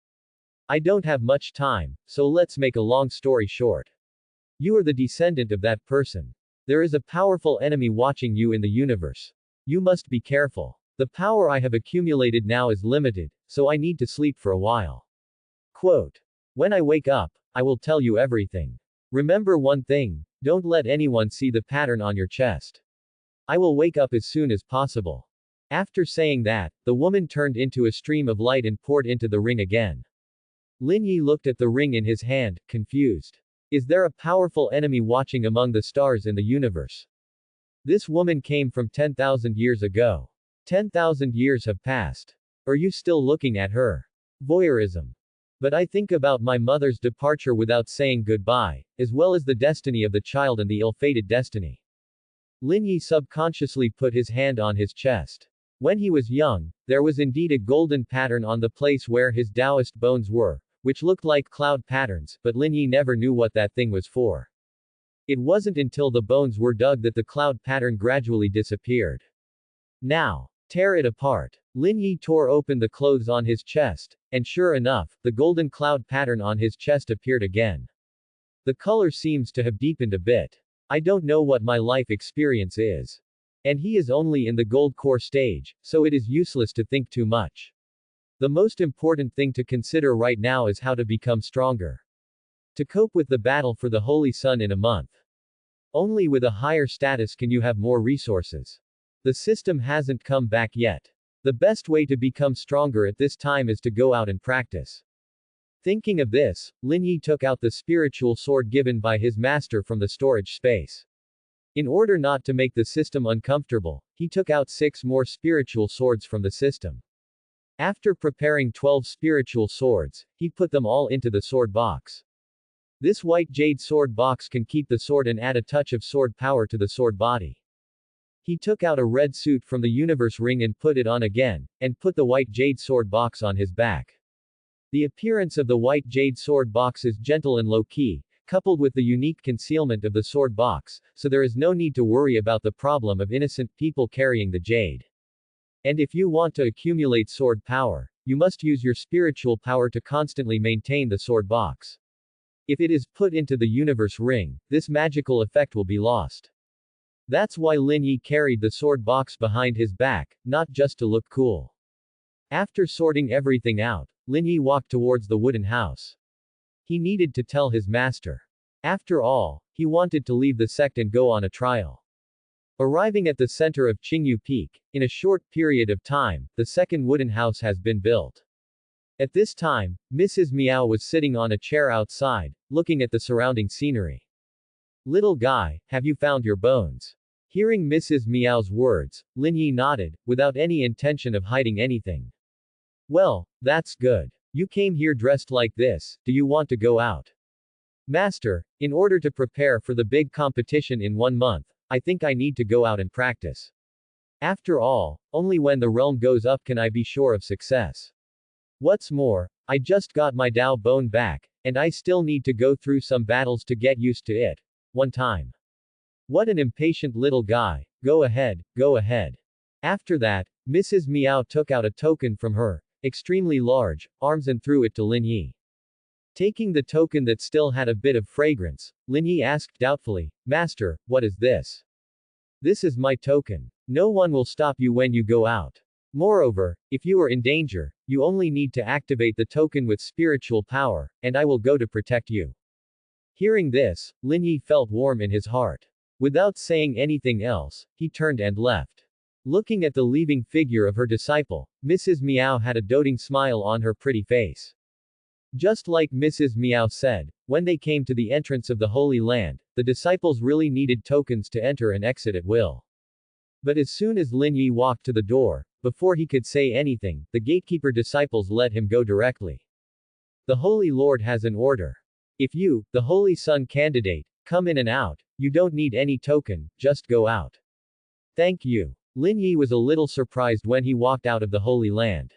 I don't have much time, so let's make a long story short. You are the descendant of that person. There is a powerful enemy watching you in the universe. You must be careful. The power I have accumulated now is limited, so I need to sleep for a while. Quote. When I wake up, I will tell you everything. Remember one thing, don't let anyone see the pattern on your chest. I will wake up as soon as possible. After saying that, the woman turned into a stream of light and poured into the ring again. Lin Yi looked at the ring in his hand, confused. Is there a powerful enemy watching among the stars in the universe? This woman came from 10,000 years ago. 10,000 years have passed. Are you still looking at her? Voyeurism. But I think about my mother's departure without saying goodbye, as well as the destiny of the child and the ill-fated destiny. Lin Yi subconsciously put his hand on his chest. When he was young, there was indeed a golden pattern on the place where his Taoist bones were, which looked like cloud patterns, but Lin Yi never knew what that thing was for. It wasn't until the bones were dug that the cloud pattern gradually disappeared. Now, tear it apart. Lin Yi tore open the clothes on his chest, and sure enough, the golden cloud pattern on his chest appeared again. The color seems to have deepened a bit. I don't know what my life experience is. And he is only in the gold core stage, so it is useless to think too much. The most important thing to consider right now is how to become stronger. To cope with the battle for the Holy Sun in a month. Only with a higher status can you have more resources. The system hasn't come back yet. The best way to become stronger at this time is to go out and practice. Thinking of this, Lin Yi took out the spiritual sword given by his master from the storage space. In order not to make the system uncomfortable, he took out 6 more spiritual swords from the system. After preparing 12 spiritual swords, he put them all into the sword box. This white jade sword box can keep the sword and add a touch of sword power to the sword body. He took out a red suit from the universe ring and put it on again, and put the white jade sword box on his back. The appearance of the white jade sword box is gentle and low-key, coupled with the unique concealment of the sword box, so there is no need to worry about the problem of innocent people carrying the jade. And if you want to accumulate sword power, you must use your spiritual power to constantly maintain the sword box. If it is put into the universe ring, this magical effect will be lost. That's why Lin Yi carried the sword box behind his back, not just to look cool. After sorting everything out, Lin Yi walked towards the wooden house. He needed to tell his master. After all, he wanted to leave the sect and go on a trial. Arriving at the center of Qingyu Peak, in a short period of time, the second wooden house has been built. At this time, Mrs. Miao was sitting on a chair outside, looking at the surrounding scenery. Little guy, have you found your bones? Hearing Mrs. Miao's words, Lin Yi nodded, without any intention of hiding anything. Well, that's good. You came here dressed like this, do you want to go out? Master, in order to prepare for the big competition in 1 month, I think I need to go out and practice. After all, only when the realm goes up can I be sure of success. What's more, I just got my Dao bone back, and I still need to go through some battles to get used to it. One time. What an impatient little guy. Go ahead, go ahead. After that, Mrs. Meow took out a token from her extremely large arms and threw it to Lin Yi. Taking the token that still had a bit of fragrance, Lin Yi asked doubtfully, Master, what is this? This is my token. No one will stop you when you go out. Moreover, if you are in danger, you only need to activate the token with spiritual power, and I will go to protect you. Hearing this, Lin Yi felt warm in his heart. Without saying anything else, he turned and left. Looking at the leaving figure of her disciple, Mrs. Meow had a doting smile on her pretty face. Just like Mrs. Meow said, when they came to the entrance of the Holy Land, the disciples really needed tokens to enter and exit at will. But as soon as Lin Yi walked to the door, before he could say anything, the gatekeeper disciples let him go directly. The Holy Lord has an order. If you, the Holy Son candidate, come in and out, you don't need any token, just go out. Thank you. Lin Yi was a little surprised when he walked out of the Holy Land.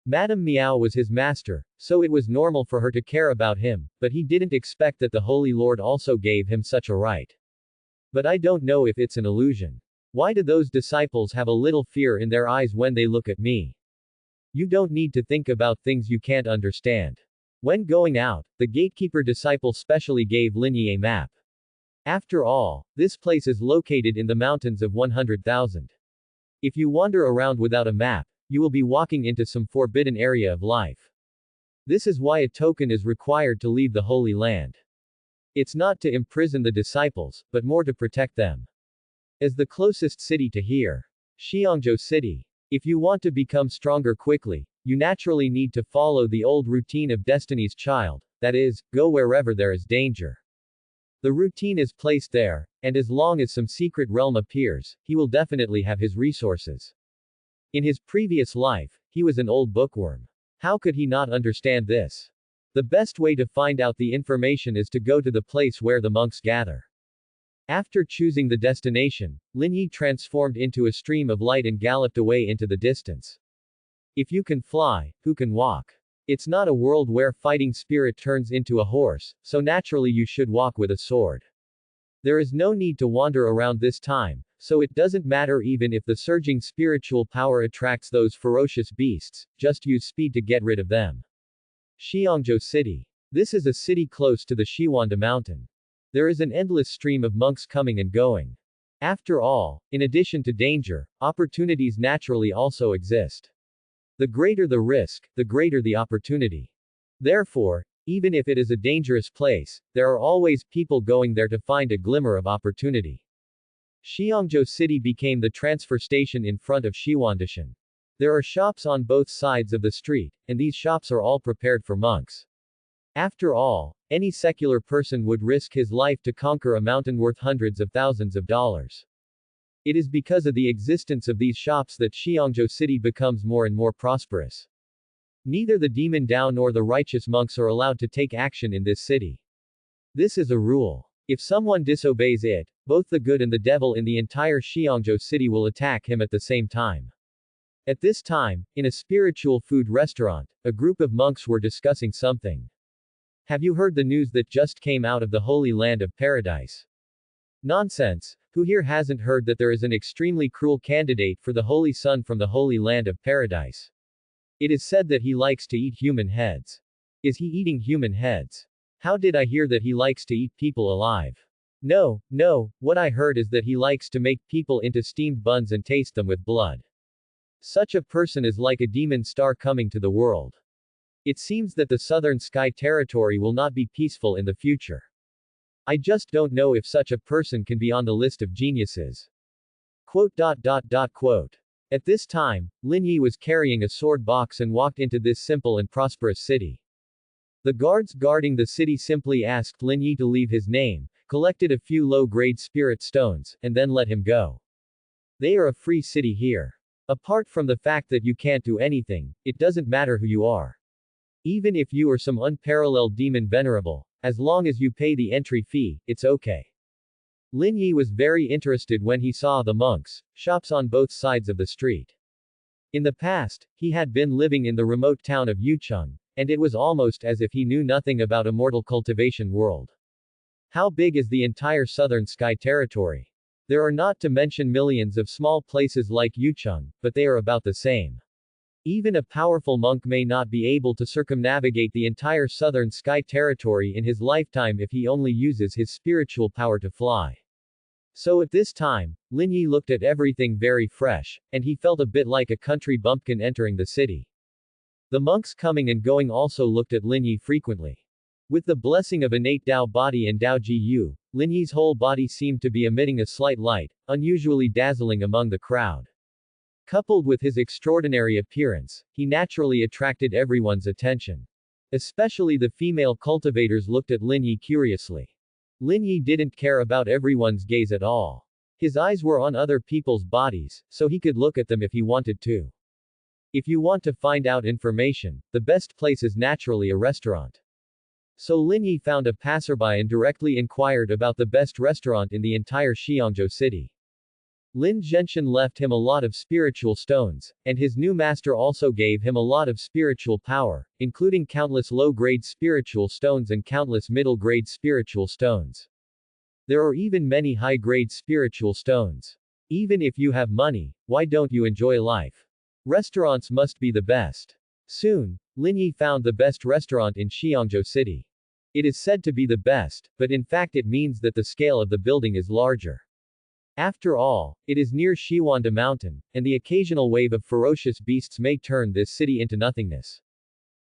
Madame Meow was his master, so it was normal for her to care about him, but he didn't expect that the Holy Lord also gave him such a right. But I don't know if it's an illusion. Why do those disciples have a little fear in their eyes when they look at me? You don't need to think about things you can't understand. When going out, the gatekeeper disciple specially gave Lin Yi a map. After all, this place is located in the mountains of 100,000. If you wander around without a map, you will be walking into some forbidden area of life. This is why a token is required to leave the Holy Land. It's not to imprison the disciples, but more to protect them. As the closest city to here, Xiangzhou City. If you want to become stronger quickly, you naturally need to follow the old routine of Destiny's Child, that is, go wherever there is danger. The routine is placed there, and as long as some secret realm appears, he will definitely have his resources. In his previous life, he was an old bookworm. How could he not understand this? The best way to find out the information is to go to the place where the monks gather. After choosing the destination, Lin Yi transformed into a stream of light and galloped away into the distance. If you can fly, who can walk? It's not a world where fighting spirit turns into a horse, so naturally you should walk with a sword. There is no need to wander around this time, so it doesn't matter even if the surging spiritual power attracts those ferocious beasts, just use speed to get rid of them. Xiangzhou City. This is a city close to the Shiwanda mountain. There is an endless stream of monks coming and going. After all, in addition to danger, opportunities naturally also exist. The greater the risk, the greater the opportunity. Therefore, even if it is a dangerous place, there are always people going there to find a glimmer of opportunity. Xiangzhou City became the transfer station in front of Shiwandashan. There are shops on both sides of the street, and these shops are all prepared for monks. After all, any secular person would risk his life to conquer a mountain worth hundreds of thousands of dollars. It is because of the existence of these shops that Xiangzhou City becomes more and more prosperous. Neither the demon Dao nor the righteous monks are allowed to take action in this city. This is a rule. If someone disobeys it, both the good and the devil in the entire Xiangzhou City will attack him at the same time. At this time, in a spiritual food restaurant, a group of monks were discussing something. Have you heard the news that just came out of the Holy Land of Paradise? Nonsense. Who here hasn't heard that there is an extremely cruel candidate for the Holy Son from the Holy Land of Paradise? It is said that he likes to eat human heads. Is he eating human heads? How did I hear that he likes to eat people alive? No, what I heard is that he likes to make people into steamed buns and taste them with blood. Such a person is like a demon star coming to the world. It seems that the Southern Sky Territory will not be peaceful in the future. I just don't know if such a person can be on the list of geniuses. Quote. At this time, Lin Yi was carrying a sword box and walked into this simple and prosperous city. The guards guarding the city simply asked Lin Yi to leave his name, collected a few low-grade spirit stones, and then let him go. They are a free city here. Apart from the fact that you can't do anything, it doesn't matter who you are. Even if you are some unparalleled demon venerable, as long as you pay the entry fee, it's okay. Lin Yi was very interested when he saw the monks' shops on both sides of the street. In the past, he had been living in the remote town of Yucheng, and it was almost as if he knew nothing about immortal cultivation world. How big is the entire southern sky territory? There are not to mention millions of small places like Yucheng, but they are about the same. Even a powerful monk may not be able to circumnavigate the entire southern sky territory in his lifetime if he only uses his spiritual power to fly. So at this time, Lin Yi looked at everything very fresh, and he felt a bit like a country bumpkin entering the city. The monks coming and going also looked at Lin Yi frequently. With the blessing of innate Dao body and Dao Ji Yu, Lin Yi's whole body seemed to be emitting a slight light, unusually dazzling among the crowd. Coupled with his extraordinary appearance, he naturally attracted everyone's attention. Especially the female cultivators looked at Lin Yi curiously. Lin Yi didn't care about everyone's gaze at all. His eyes were on other people's bodies, so he could look at them if he wanted to. If you want to find out information, the best place is naturally a restaurant. So Lin Yi found a passerby and directly inquired about the best restaurant in the entire Xiangzhou city. Lin Zhenshan left him a lot of spiritual stones, and his new master also gave him a lot of spiritual power, including countless low-grade spiritual stones and countless middle-grade spiritual stones. There are even many high-grade spiritual stones. Even if you have money, why don't you enjoy life? Restaurants must be the best. Soon, Lin Yi found the best restaurant in Xiangzhou city. It is said to be the best, but in fact it means that the scale of the building is larger. After all, it is near Shiwanda Mountain, and the occasional wave of ferocious beasts may turn this city into nothingness.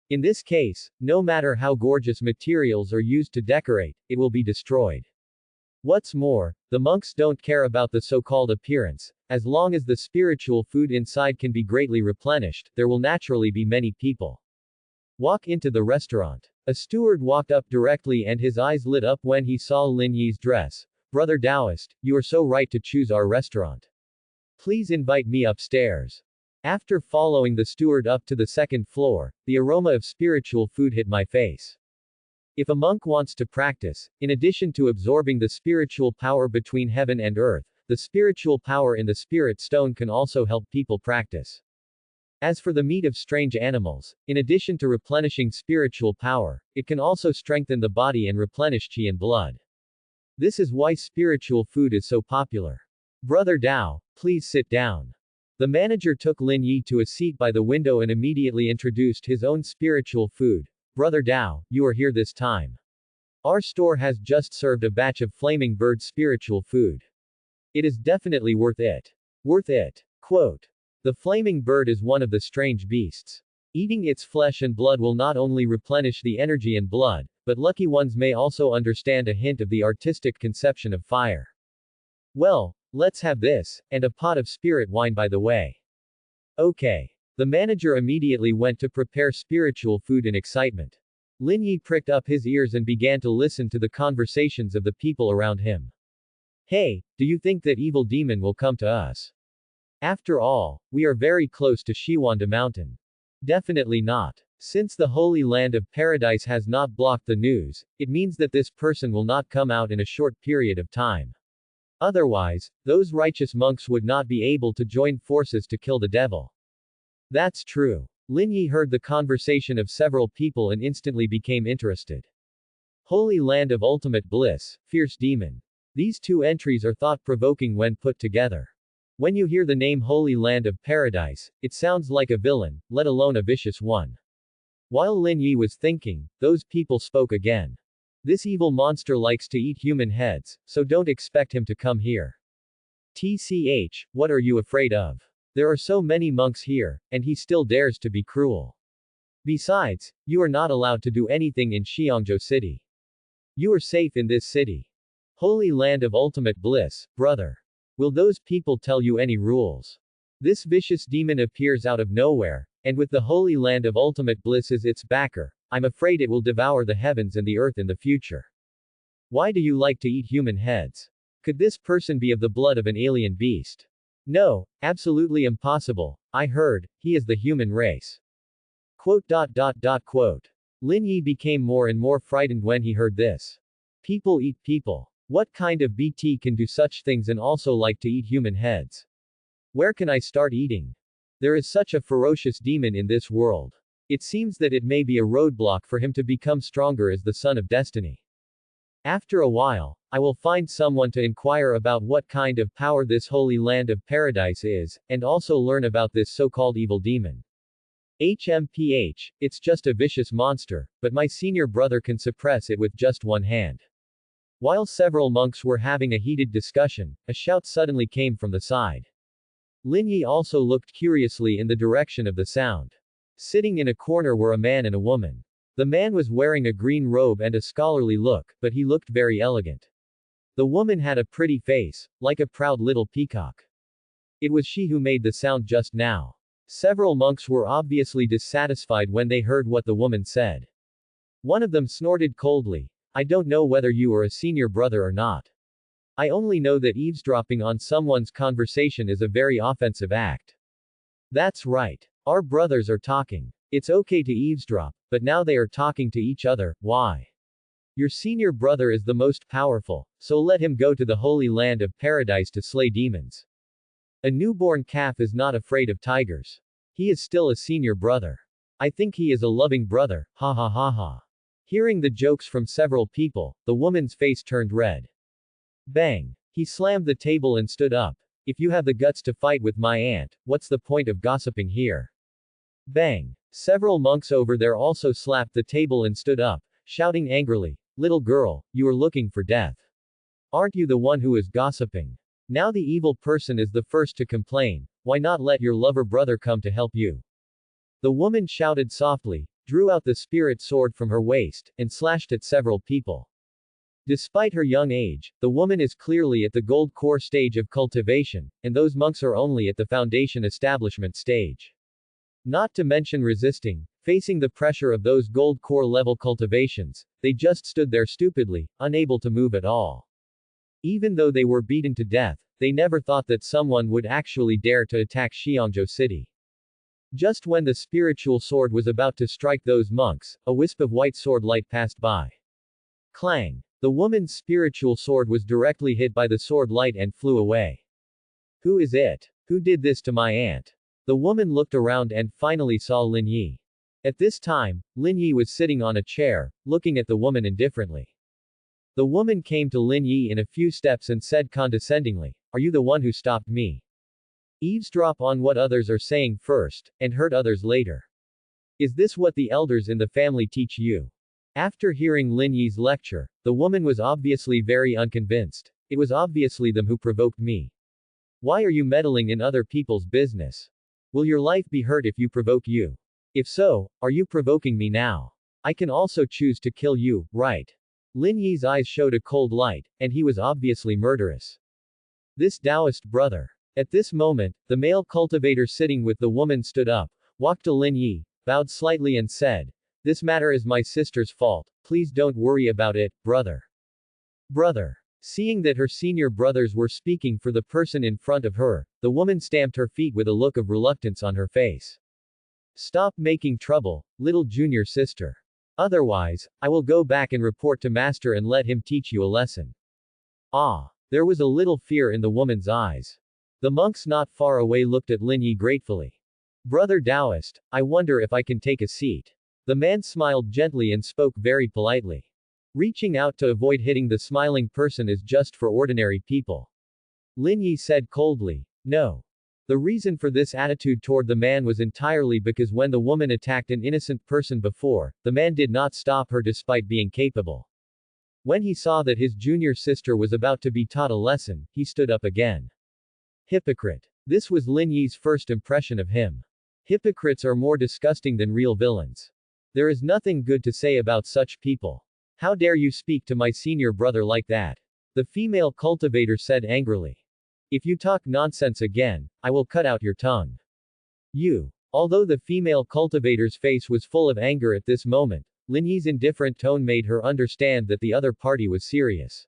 In this case, no matter how gorgeous materials are used to decorate, it will be destroyed. What's more, the monks don't care about the so-called appearance. As long as the spiritual food inside can be greatly replenished, there will naturally be many people. Walk into the restaurant. A steward walked up directly and his eyes lit up when he saw Lin Yi's dress. Brother Taoist, you are so right to choose our restaurant. Please invite me upstairs. After following the steward up to the second floor, the aroma of spiritual food hit my face. If a monk wants to practice, in addition to absorbing the spiritual power between heaven and earth, the spiritual power in the spirit stone can also help people practice. As for the meat of strange animals, in addition to replenishing spiritual power, it can also strengthen the body and replenish qi and blood. This is why spiritual food is so popular. Brother Dao, please sit down. The manager took Lin Yi to a seat by the window and immediately introduced his own spiritual food. Brother Dao, you are here this time. Our store has just served a batch of flaming bird spiritual food. It is definitely worth it. Worth it. Quote. The flaming bird is one of the strange beasts. Eating its flesh and blood will not only replenish the energy and blood, but lucky ones may also understand a hint of the artistic conception of fire. Well, let's have this, and a pot of spirit wine by the way. Okay. The manager immediately went to prepare spiritual food in excitement. Lin Yi pricked up his ears and began to listen to the conversations of the people around him. Hey, do you think that evil demon will come to us? After all, we are very close to Shiwanda Mountain. Definitely not. Since the Holy Land of Paradise has not blocked the news, it means that this person will not come out in a short period of time. Otherwise, those righteous monks would not be able to join forces to kill the devil. That's true. Lin Yi heard the conversation of several people and instantly became interested. Holy Land of Ultimate Bliss, Fierce Demon. These two entries are thought-provoking when put together. When you hear the name Holy Land of Paradise, it sounds like a villain, let alone a vicious one. While Lin Yi was thinking, those people spoke again. This evil monster likes to eat human heads, so don't expect him to come here. TCH, what are you afraid of? There are so many monks here, and he still dares to be cruel. Besides, you are not allowed to do anything in Xiangzhou city. You are safe in this city. Holy Land of Ultimate Bliss, brother. Will those people tell you any rules? This vicious demon appears out of nowhere, and with the Holy Land of Ultimate Bliss as its backer, I'm afraid it will devour the heavens and the earth in the future. Why do you like to eat human heads? Could this person be of the blood of an alien beast? No, absolutely impossible. I heard, he is the human race. Quote. Lin Yi became more and more frightened when he heard this. People eat people. What kind of BT can do such things and also like to eat human heads? Where can I start eating? There is such a ferocious demon in this world. It seems that it may be a roadblock for him to become stronger as the son of destiny. After a while, I will find someone to inquire about what kind of power this holy land of paradise is, and also learn about this so-called evil demon. HMPH, it's just a vicious monster, but my senior brother can suppress it with just one hand. While several monks were having a heated discussion, a shout suddenly came from the side. Lin Yi also looked curiously in the direction of the sound. Sitting in a corner were a man and a woman. The man was wearing a green robe and a scholarly look, but he looked very elegant. The woman had a pretty face, like a proud little peacock. It was she who made the sound just now. Several monks were obviously dissatisfied when they heard what the woman said. One of them snorted coldly. I don't know whether you are a senior brother or not. I only know that eavesdropping on someone's conversation is a very offensive act. That's right. Our brothers are talking. It's okay to eavesdrop, but now they are talking to each other, why? Your senior brother is the most powerful, so let him go to the holy land of paradise to slay demons. A newborn calf is not afraid of tigers. He is still a senior brother. I think he is a loving brother, ha ha ha ha. Hearing the jokes from several people, the woman's face turned red. Bang! He slammed the table and stood up. If you have the guts to fight with my aunt, what's the point of gossiping here? Bang! Several monks over there also slapped the table and stood up, shouting angrily, little girl, you are looking for death. Aren't you the one who is gossiping? Now the evil person is the first to complain, why not let your lover brother come to help you? The woman shouted softly, drew out the spirit sword from her waist, and slashed at several people. Despite her young age, the woman is clearly at the gold core stage of cultivation, and those monks are only at the foundation establishment stage. Not to mention resisting, facing the pressure of those gold core level cultivations, they just stood there stupidly, unable to move at all. Even though they were beaten to death, they never thought that someone would actually dare to attack Xiangzhou City. Just when the spiritual sword was about to strike those monks, a wisp of white sword light passed by. Clang! The woman's spiritual sword was directly hit by the sword light and flew away. Who is it? Who did this to my aunt? The woman looked around and finally saw Lin Yi. At this time, Lin Yi was sitting on a chair, looking at the woman indifferently. The woman came to Lin Yi in a few steps and said condescendingly, are you the one who stopped me? Eavesdrop on what others are saying first, and hurt others later. Is this what the elders in the family teach you? After hearing Lin Yi's lecture, the woman was obviously very unconvinced. It was obviously them who provoked me. Why are you meddling in other people's business? Will your life be hurt if you provoke you? If so, are you provoking me now? I can also choose to kill you, right? Lin Yi's eyes showed a cold light, and he was obviously murderous. This Taoist brother. At this moment, the male cultivator sitting with the woman stood up, walked to Lin Yi, bowed slightly and said, this matter is my sister's fault, please don't worry about it, brother. Brother. Seeing that her senior brothers were speaking for the person in front of her, the woman stamped her feet with a look of reluctance on her face. Stop making trouble, little junior sister. Otherwise, I will go back and report to master and let him teach you a lesson. Ah. There was a little fear in the woman's eyes. The monks not far away looked at Lin Yi gratefully. Brother Taoist, I wonder if I can take a seat. The man smiled gently and spoke very politely. Reaching out to avoid hitting the smiling person is just for ordinary people. Lin Yi said coldly, no. The reason for this attitude toward the man was entirely because when the woman attacked an innocent person before, the man did not stop her despite being capable. When he saw that his junior sister was about to be taught a lesson, he stood up again. Hypocrite. This was Lin Yi's first impression of him. Hypocrites are more disgusting than real villains. There is nothing good to say about such people. How dare you speak to my senior brother like that? The female cultivator said angrily. If you talk nonsense again, I will cut out your tongue. You. Although the female cultivator's face was full of anger at this moment, Lin Yi's indifferent tone made her understand that the other party was serious.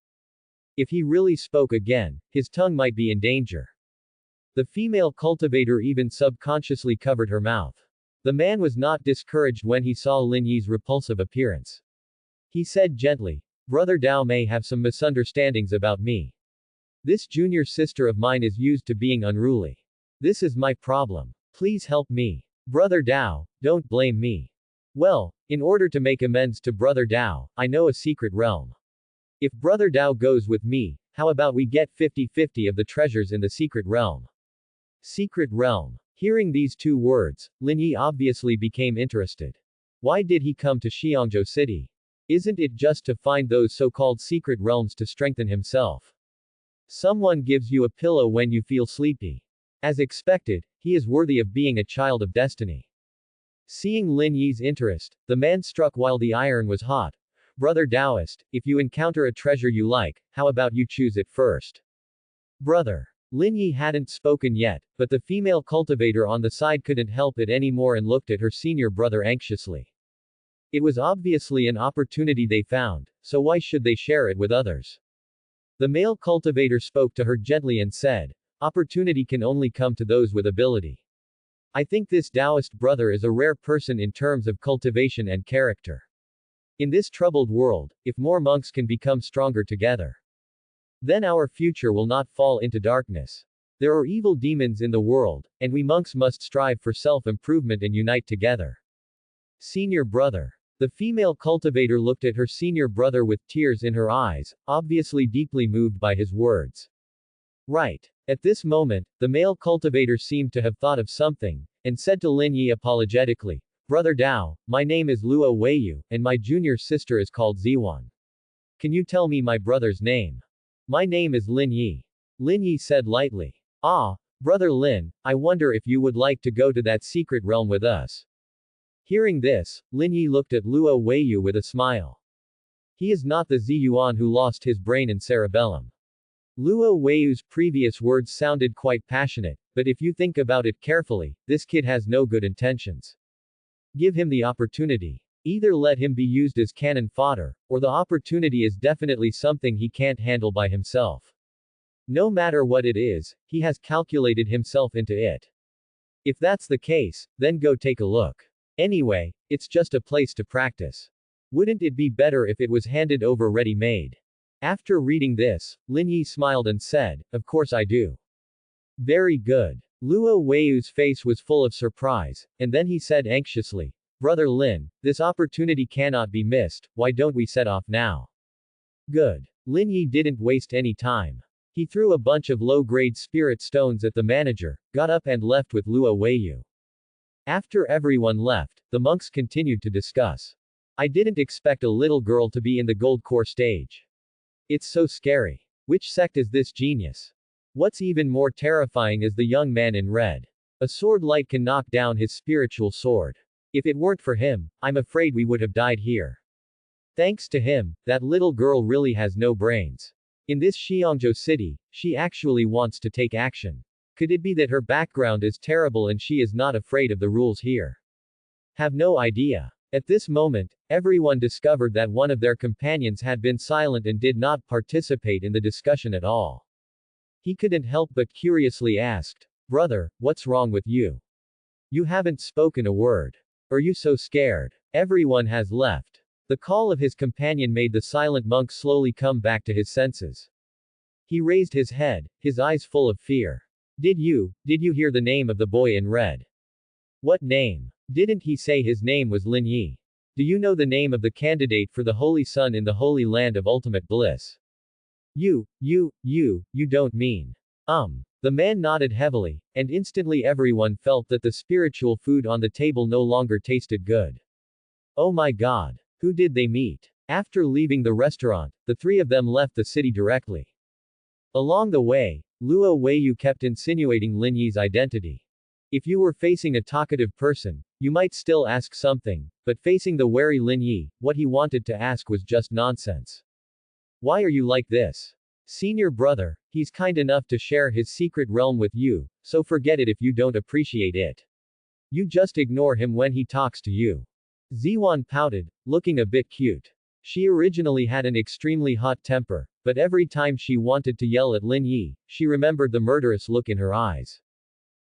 If he really spoke again, his tongue might be in danger. The female cultivator even subconsciously covered her mouth. The man was not discouraged when he saw Lin Yi's repulsive appearance. He said gently, Brother Dao may have some misunderstandings about me. This junior sister of mine is used to being unruly. This is my problem. Please help me. Brother Dao, don't blame me. Well, in order to make amends to Brother Dao, I know a secret realm. If Brother Dao goes with me, how about we get 50-50 of the treasures in the secret realm? Secret realm. Hearing these two words, Lin Yi obviously became interested. Why did he come to Xiangzhou City? Isn't it just to find those so-called secret realms to strengthen himself? Someone gives you a pillow when you feel sleepy. As expected, he is worthy of being a child of destiny. Seeing Lin Yi's interest, the man struck while the iron was hot. Brother Taoist, if you encounter a treasure you like, how about you choose it first? Brother. Lin Yi hadn't spoken yet, but the female cultivator on the side couldn't help it anymore and looked at her senior brother anxiously. It was obviously an opportunity they found, so why should they share it with others? The male cultivator spoke to her gently and said, opportunity can only come to those with ability. I think this Taoist brother is a rare person in terms of cultivation and character. In this troubled world, if more monks can become stronger together, then our future will not fall into darkness. There are evil demons in the world, and we monks must strive for self-improvement and unite together. Senior brother. The female cultivator looked at her senior brother with tears in her eyes, obviously deeply moved by his words. Right. At this moment, the male cultivator seemed to have thought of something, and said to Lin Yi apologetically, Brother Dao, my name is Luo Weiyu, and my junior sister is called Ziwan. Can you tell me my brother's name? My name is Lin Yi. Lin Yi said lightly. Ah, Brother Lin, I wonder if you would like to go to that secret realm with us. Hearing this, Lin Yi looked at Luo Weiyu with a smile. He is not the Ziyuan who lost his brain and cerebellum. Luo Weiyu's previous words sounded quite passionate, but if you think about it carefully, this kid has no good intentions. Give him the opportunity. Either let him be used as cannon fodder, or the opportunity is definitely something he can't handle by himself. No matter what it is, he has calculated himself into it. If that's the case, then go take a look. Anyway, it's just a place to practice. Wouldn't it be better if it was handed over ready-made? After reading this, Lin Yi smiled and said, of course I do. Very good. Luo Weiyu's face was full of surprise, and then he said anxiously, Brother Lin, this opportunity cannot be missed, why don't we set off now? Good. Lin Yi didn't waste any time. He threw a bunch of low-grade spirit stones at the manager, got up and left with Luo Weiyu. After everyone left, the monks continued to discuss. I didn't expect a little girl to be in the gold core stage. It's so scary. Which sect is this genius? What's even more terrifying is the young man in red. A sword light can knock down his spiritual sword. If it weren't for him, I'm afraid we would have died here. Thanks to him, that little girl really has no brains. In this Xiangzhou city, she actually wants to take action. Could it be that her background is terrible and she is not afraid of the rules here? Have no idea. At this moment, everyone discovered that one of their companions had been silent and did not participate in the discussion at all. He couldn't help but curiously asked, Brother, what's wrong with you? You haven't spoken a word. Are you so scared? Everyone has left. The call of his companion made the silent monk slowly come back to his senses. He raised his head, his eyes full of fear. Did you hear the name of the boy in red? What name? Didn't he say his name was Lin Yi? Do you know the name of the candidate for the Holy Sun in the Holy Land of Ultimate Bliss? You don't mean. The man nodded heavily, and instantly everyone felt that the spiritual food on the table no longer tasted good. Oh my god. Who did they meet? After leaving the restaurant, the three of them left the city directly. Along the way, Luo Weiyu kept insinuating Lin Yi's identity. If you were facing a talkative person, you might still ask something, but facing the wary Lin Yi, what he wanted to ask was just nonsense. Why are you like this? Senior brother, he's kind enough to share his secret realm with you, so forget it if you don't appreciate it. You just ignore him when he talks to you. Ziwan pouted, looking a bit cute. She originally had an extremely hot temper, but every time she wanted to yell at Lin Yi, she remembered the murderous look in her eyes.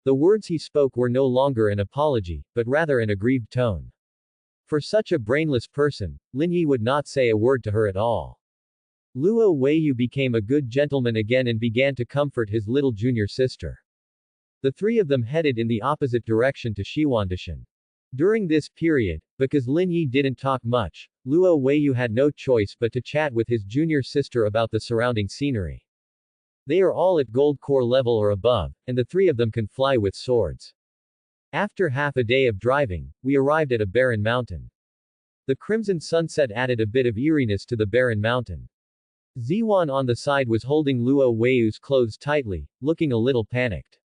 The words he spoke were no longer an apology, but rather an aggrieved tone. For such a brainless person, Lin Yi would not say a word to her at all. Luo Weiyu became a good gentleman again and began to comfort his little junior sister. The three of them headed in the opposite direction to Shiwandishan. During this period, because Lin Yi didn't talk much, Luo Weiyu had no choice but to chat with his junior sister about the surrounding scenery. They are all at gold core level or above, and the three of them can fly with swords. After half a day of driving, we arrived at a barren mountain. The crimson sunset added a bit of eeriness to the barren mountain. Ziwan on the side was holding Luo Weiyu's clothes tightly, looking a little panicked.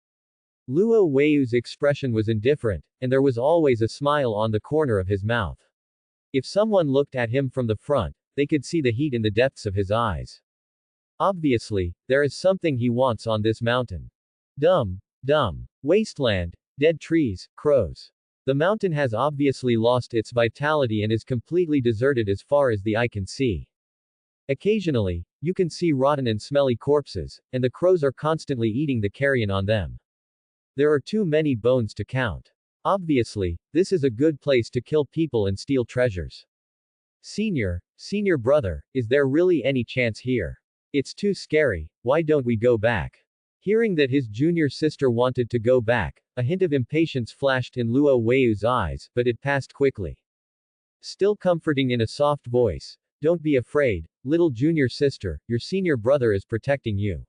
Luo Weiyu's expression was indifferent, and there was always a smile on the corner of his mouth. If someone looked at him from the front, they could see the heat in the depths of his eyes. Obviously, there is something he wants on this mountain. Dumb. Wasteland, dead trees, crows. The mountain has obviously lost its vitality and is completely deserted as far as the eye can see. Occasionally, you can see rotten and smelly corpses, and the crows are constantly eating the carrion on them. There are too many bones to count. Obviously, this is a good place to kill people and steal treasures. Senior brother, is there really any chance here? It's too scary, why don't we go back? Hearing that his junior sister wanted to go back, a hint of impatience flashed in Luo Weiyu's eyes, but it passed quickly. Still comforting in a soft voice, don't be afraid, little junior sister, your senior brother is protecting you.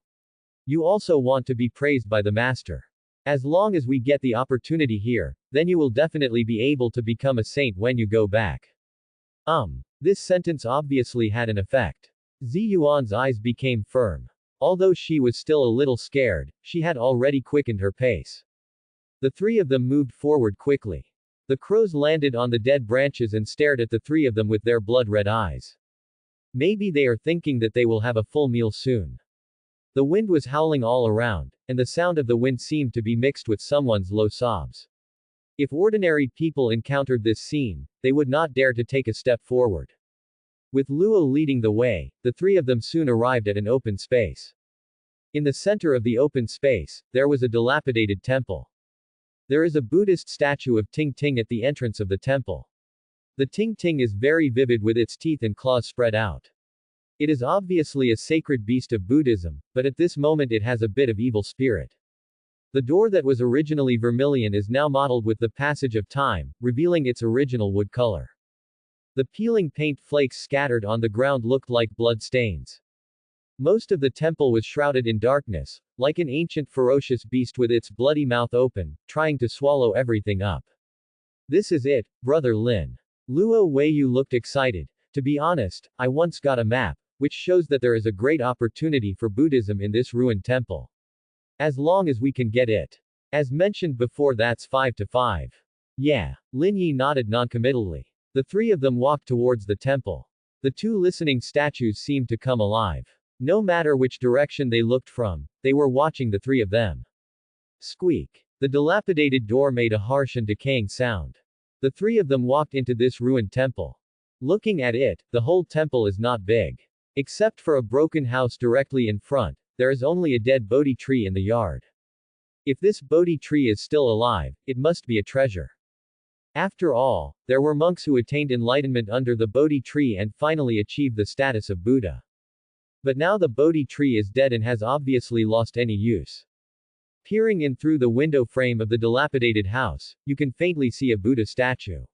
You also want to be praised by the master. As long as we get the opportunity here, then you will definitely be able to become a saint when you go back. This sentence obviously had an effect. Ziyuan's eyes became firm. Although she was still a little scared, she had already quickened her pace. The three of them moved forward quickly. The crows landed on the dead branches and stared at the three of them with their blood-red eyes. Maybe they are thinking that they will have a full meal soon. The wind was howling all around, and the sound of the wind seemed to be mixed with someone's low sobs. If ordinary people encountered this scene, they would not dare to take a step forward. With Luo leading the way, the three of them soon arrived at an open space. In the center of the open space, there was a dilapidated temple. There is a Buddhist statue of Ting Ting at the entrance of the temple. The Ting Ting is very vivid with its teeth and claws spread out. It is obviously a sacred beast of Buddhism, but at this moment it has a bit of evil spirit. The door that was originally vermilion is now mottled with the passage of time, revealing its original wood color. The peeling paint flakes scattered on the ground looked like blood stains. Most of the temple was shrouded in darkness, like an ancient ferocious beast with its bloody mouth open, trying to swallow everything up. This is it, Brother Lin. Luo Weiyu looked excited. To be honest, I once got a map, which shows that there is a great opportunity for Buddhism in this ruined temple. As long as we can get it. As mentioned before, that's 5 to 5. Yeah. Lin Yi nodded noncommittally. The three of them walked towards the temple. The two listening statues seemed to come alive. No matter which direction they looked from, they were watching the three of them. Squeak. The dilapidated door made a harsh and decaying sound. The three of them walked into this ruined temple. Looking at it, the whole temple is not big. Except for a broken house directly in front, there is only a dead Bodhi tree in the yard. If this Bodhi tree is still alive, it must be a treasure. After all, there were monks who attained enlightenment under the Bodhi tree and finally achieved the status of Buddha. But now the Bodhi tree is dead and has obviously lost any use. Peering in through the window frame of the dilapidated house, you can faintly see a Buddha statue.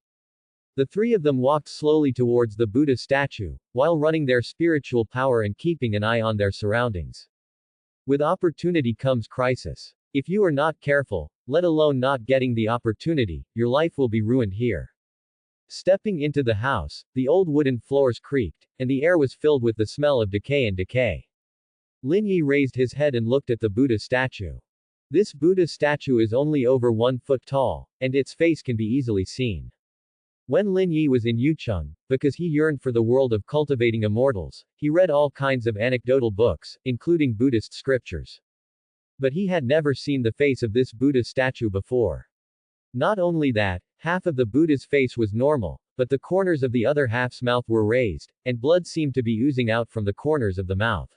The three of them walked slowly towards the Buddha statue, while running their spiritual power and keeping an eye on their surroundings. With opportunity comes crisis. If you are not careful, let alone not getting the opportunity, your life will be ruined here. Stepping into the house, the old wooden floors creaked, and the air was filled with the smell of decay. Lin Yi raised his head and looked at the Buddha statue. This Buddha statue is only over 1 foot tall, and its face can be easily seen. When Lin Yi was in Yucheng, because he yearned for the world of cultivating immortals, he read all kinds of anecdotal books, including Buddhist scriptures. But he had never seen the face of this Buddha statue before. Not only that, half of the Buddha's face was normal, but the corners of the other half's mouth were raised, and blood seemed to be oozing out from the corners of the mouth.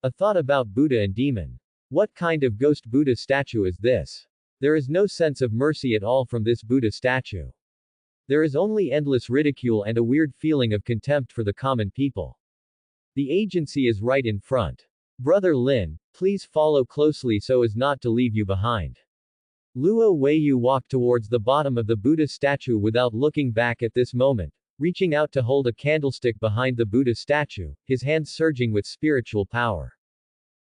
A thought about Buddha and demon. What kind of ghost Buddha statue is this? There is no sense of mercy at all from this Buddha statue. There is only endless ridicule and a weird feeling of contempt for the common people. The agency is right in front. Brother Lin, please follow closely so as not to leave you behind. Luo Weiyu walked towards the bottom of the Buddha statue without looking back at this moment, reaching out to hold a candlestick behind the Buddha statue, his hands surging with spiritual power.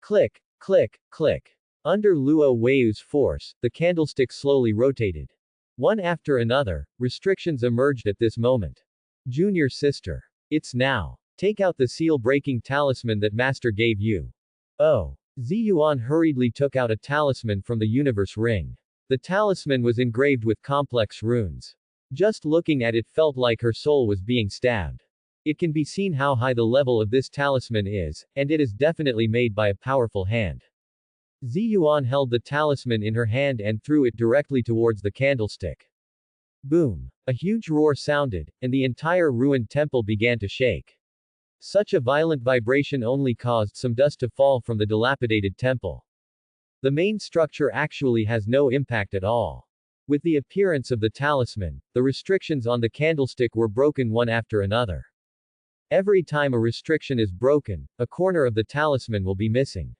Click, click, click. Under Luo Weiyu's force, the candlestick slowly rotated. One after another, restrictions emerged at this moment. Junior sister. It's now. Take out the seal-breaking talisman that Master gave you. Oh. Ziyuan hurriedly took out a talisman from the universe ring. The talisman was engraved with complex runes. Just looking at it felt like her soul was being stabbed. It can be seen how high the level of this talisman is, and it is definitely made by a powerful hand. Ziyuan held the talisman in her hand and threw it directly towards the candlestick. Boom! A huge roar sounded, and the entire ruined temple began to shake. Such a violent vibration only caused some dust to fall from the dilapidated temple. The main structure actually has no impact at all. With the appearance of the talisman, the restrictions on the candlestick were broken one after another. Every time a restriction is broken, a corner of the talisman will be missing.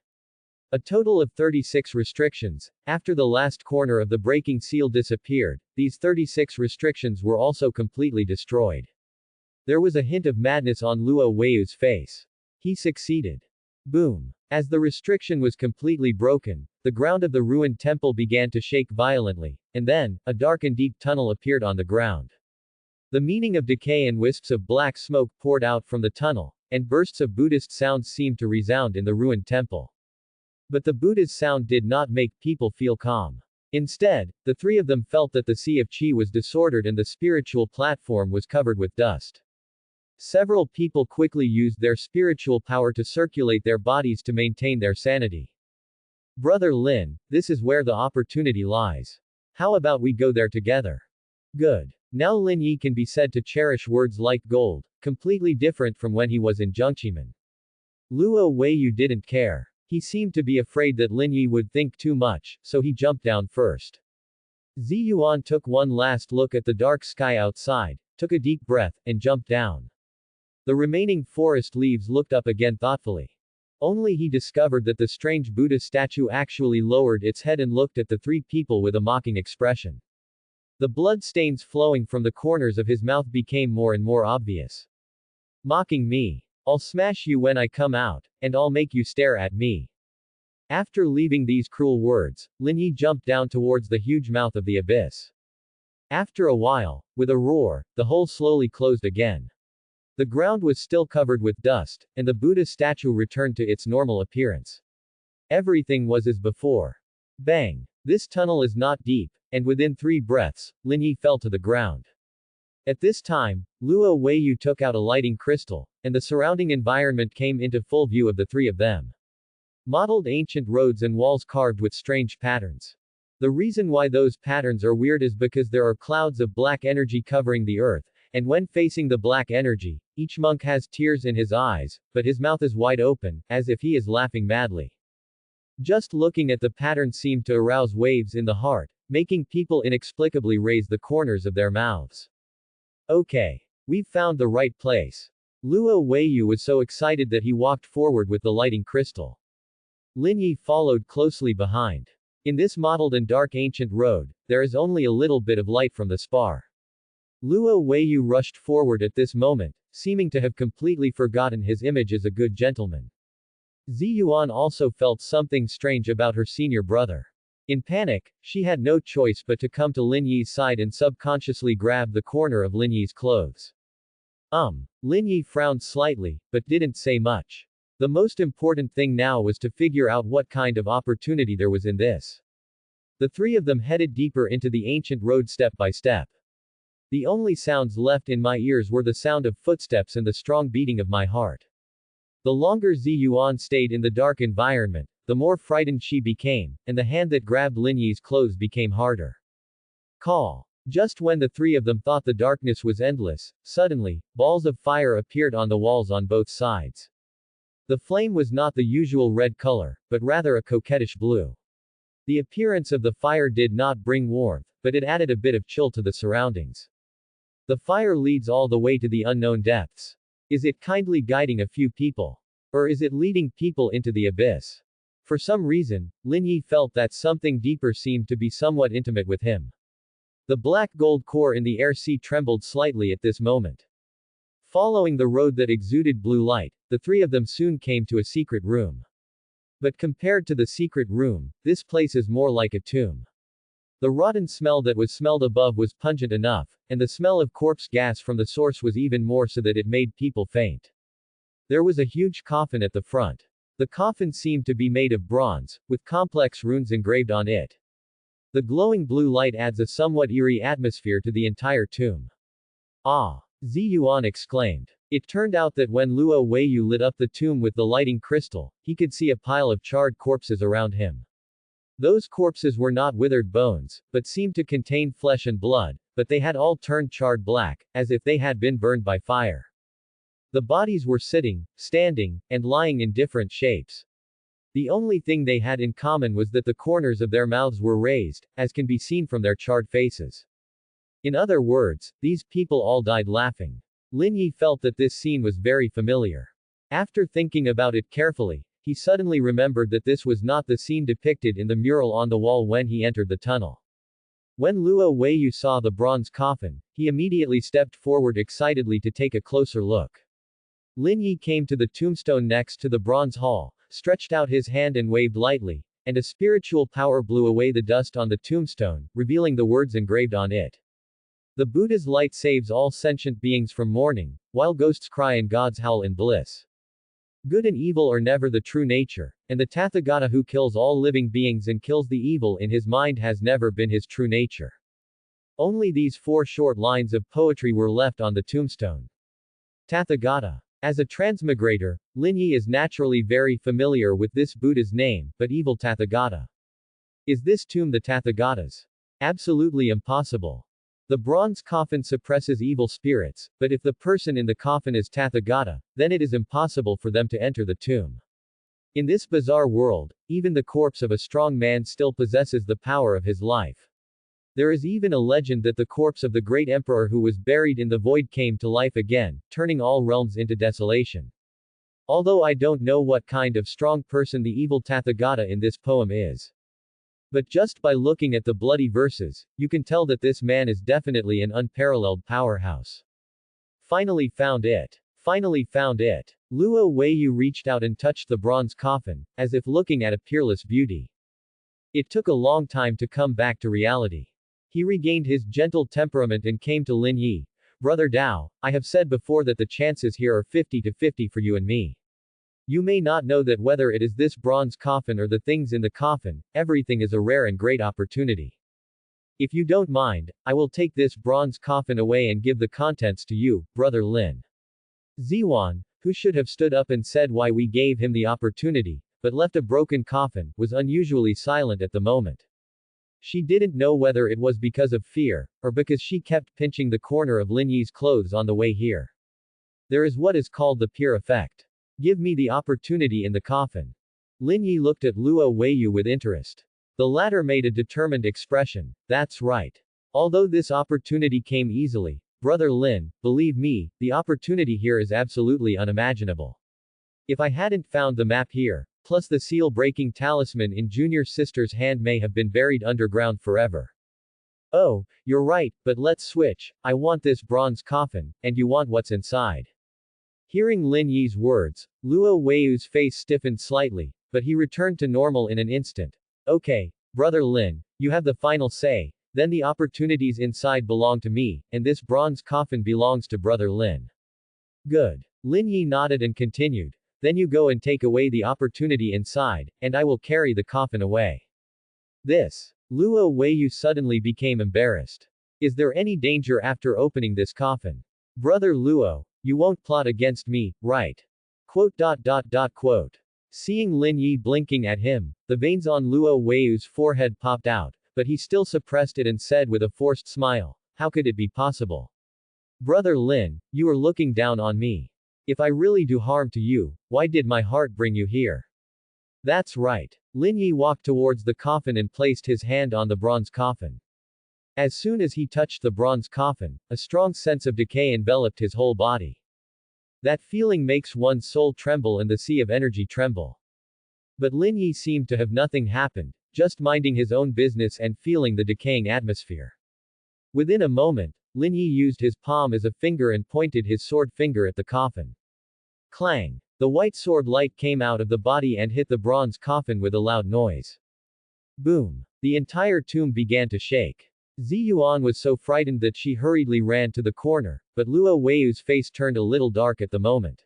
A total of 36 restrictions. After the last corner of the breaking seal disappeared, these 36 restrictions were also completely destroyed. There was a hint of madness on Luo Weiyu's face. He succeeded. Boom. As the restriction was completely broken, the ground of the ruined temple began to shake violently, and then, a dark and deep tunnel appeared on the ground. The meaning of decay and wisps of black smoke poured out from the tunnel, and bursts of Buddhist sounds seemed to resound in the ruined temple. But the Buddha's sound did not make people feel calm. Instead, the three of them felt that the sea of qi was disordered and the spiritual platform was covered with dust. Several people quickly used their spiritual power to circulate their bodies to maintain their sanity. Brother Lin, this is where the opportunity lies. How about we go there together? Good. Now Lin Yi can be said to cherish words like gold, completely different from when he was in Zhengqimen. Luo Weiyu didn't care. He seemed to be afraid that Lin Yi would think too much, so he jumped down first. Ziyuan took one last look at the dark sky outside, took a deep breath, and jumped down. The remaining forest leaves looked up again thoughtfully. Only he discovered that the strange Buddha statue actually lowered its head and looked at the three people with a mocking expression. The blood stains flowing from the corners of his mouth became more and more obvious. Mocking me. I'll smash you when I come out, and I'll make you stare at me. After leaving these cruel words, Lin Yi jumped down towards the huge mouth of the abyss. After a while, with a roar, the hole slowly closed again. The ground was still covered with dust, and the Buddha statue returned to its normal appearance. Everything was as before. Bang! This tunnel is not deep, and within 3 breaths, Lin Yi fell to the ground. At this time, Luo Weiyu took out a lighting crystal, and the surrounding environment came into full view of the three of them. Modeled ancient roads and walls carved with strange patterns. The reason why those patterns are weird is because there are clouds of black energy covering the earth, and when facing the black energy, each monk has tears in his eyes, but his mouth is wide open, as if he is laughing madly. Just looking at the pattern seemed to arouse waves in the heart, making people inexplicably raise the corners of their mouths. Okay. We've found the right place. Luo Weiyu was so excited that he walked forward with the lighting crystal. Lin Yi followed closely behind. In this mottled and dark ancient road, there is only a little bit of light from the spar. Luo Weiyu rushed forward at this moment, seeming to have completely forgotten his image as a good gentleman. Ziyuan also felt something strange about her senior brother. In panic, she had no choice but to come to Lin Yi's side and subconsciously grab the corner of Lin Yi's clothes. Lin Yi frowned slightly, but didn't say much. The most important thing now was to figure out what kind of opportunity there was in this. The three of them headed deeper into the ancient road step by step. The only sounds left in my ears were the sound of footsteps and the strong beating of my heart. The longer Ziyuan stayed in the dark environment, the more frightened she became, and the hand that grabbed Lin Yi's clothes became harder. Call. Just when the three of them thought the darkness was endless, suddenly, balls of fire appeared on the walls on both sides. The flame was not the usual red color, but rather a coquettish blue. The appearance of the fire did not bring warmth, but it added a bit of chill to the surroundings. The fire leads all the way to the unknown depths. Is it kindly guiding a few people? Or is it leading people into the abyss? For some reason, Lin Yi felt that something deeper seemed to be somewhat intimate with him. The black gold core in the air sea trembled slightly at this moment. Following the road that exuded blue light, the three of them soon came to a secret room. But compared to the secret room, this place is more like a tomb. The rotten smell that was smelled above was pungent enough, and the smell of corpse gas from the source was even more so that it made people faint. There was a huge coffin at the front. The coffin seemed to be made of bronze, with complex runes engraved on it. The glowing blue light adds a somewhat eerie atmosphere to the entire tomb. Ah! Zi Yuan exclaimed. It turned out that when Luo Weiyu lit up the tomb with the lighting crystal, he could see a pile of charred corpses around him. Those corpses were not withered bones, but seemed to contain flesh and blood, but they had all turned charred black, as if they had been burned by fire. The bodies were sitting, standing, and lying in different shapes. The only thing they had in common was that the corners of their mouths were raised, as can be seen from their charred faces. In other words, these people all died laughing. Lin Yi felt that this scene was very familiar. After thinking about it carefully, he suddenly remembered that this was not the scene depicted in the mural on the wall when he entered the tunnel. When Luo Weiyu saw the bronze coffin, he immediately stepped forward excitedly to take a closer look. Lin Yi came to the tombstone next to the bronze hall, stretched out his hand and waved lightly, and a spiritual power blew away the dust on the tombstone, revealing the words engraved on it. The Buddha's light saves all sentient beings from mourning, while ghosts cry and gods howl in bliss. Good and evil are never the true nature, and the Tathagata who kills all living beings and kills the evil in his mind has never been his true nature. Only these 4 short lines of poetry were left on the tombstone. Tathagata. As a transmigrator, Lin Yi is naturally very familiar with this Buddha's name, but evil Tathagata. Is this tomb the Tathagata's? Absolutely impossible. The bronze coffin suppresses evil spirits, but if the person in the coffin is Tathagata, then it is impossible for them to enter the tomb. In this bizarre world, even the corpse of a strong man still possesses the power of his life. There is even a legend that the corpse of the great emperor who was buried in the void came to life again, turning all realms into desolation. Although I don't know what kind of strong person the evil Tathagata in this poem is. But just by looking at the bloody verses, you can tell that this man is definitely an unparalleled powerhouse. Finally found it. Finally found it. Luo Weiyu reached out and touched the bronze coffin, as if looking at a peerless beauty. It took a long time to come back to reality. He regained his gentle temperament and came to Lin Yi. Brother Dao, I have said before that the chances here are 50-50 for you and me. You may not know that whether it is this bronze coffin or the things in the coffin, everything is a rare and great opportunity. If you don't mind, I will take this bronze coffin away and give the contents to you, Brother Lin. Ziwan, who should have stood up and said why we gave him the opportunity, but left a broken coffin, was unusually silent at the moment. She didn't know whether it was because of fear, or because she kept pinching the corner of Lin Yi's clothes on the way here. There is what is called the peer effect. Give me the opportunity in the coffin. Lin Yi looked at Luo Weiyu with interest. The latter made a determined expression. That's right. Although this opportunity came easily, Brother Lin, believe me, the opportunity here is absolutely unimaginable. If I hadn't found the map here, plus the seal-breaking talisman in Junior Sister's hand may have been buried underground forever. Oh, you're right, but let's switch. I want this bronze coffin, and you want what's inside. Hearing Lin Yi's words, Luo Weiyu's face stiffened slightly, but he returned to normal in an instant. Okay, Brother Lin, you have the final say, then the opportunities inside belong to me, and this bronze coffin belongs to Brother Lin. Good. Lin Yi nodded and continued. Then you go and take away the opportunity inside, and I will carry the coffin away. This. Luo Weiyu suddenly became embarrassed. Is there any danger after opening this coffin? Brother Luo, you won't plot against me, right? Quote. Seeing Lin Yi blinking at him, the veins on Luo Weiyu's forehead popped out, but he still suppressed it and said with a forced smile, how could it be possible? Brother Lin, you are looking down on me. If I really do harm to you, why did my heart bring you here? That's right. Lin Yi walked towards the coffin and placed his hand on the bronze coffin. As soon as he touched the bronze coffin, a strong sense of decay enveloped his whole body. That feeling makes one's soul tremble and the sea of energy tremble. But Lin Yi seemed to have nothing happened, just minding his own business and feeling the decaying atmosphere. Within a moment, Lin Yi used his palm as a finger and pointed his sword finger at the coffin. Clang! The white sword light came out of the body and hit the bronze coffin with a loud noise. Boom! The entire tomb began to shake. Ziyuan was so frightened that she hurriedly ran to the corner, but Luo Weiyu's face turned a little dark at the moment.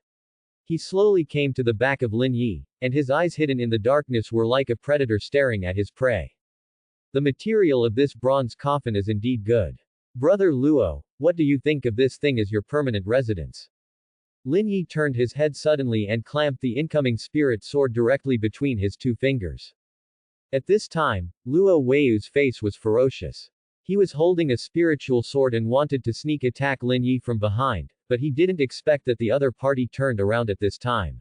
He slowly came to the back of Lin Yi, and his eyes hidden in the darkness were like a predator staring at his prey. The material of this bronze coffin is indeed good. Brother Luo, what do you think of this thing as your permanent residence? Lin Yi turned his head suddenly and clamped the incoming spirit sword directly between his two fingers. At this time, Luo Weiyu's face was ferocious. He was holding a spiritual sword and wanted to sneak attack Lin Yi from behind, but he didn't expect that the other party turned around at this time.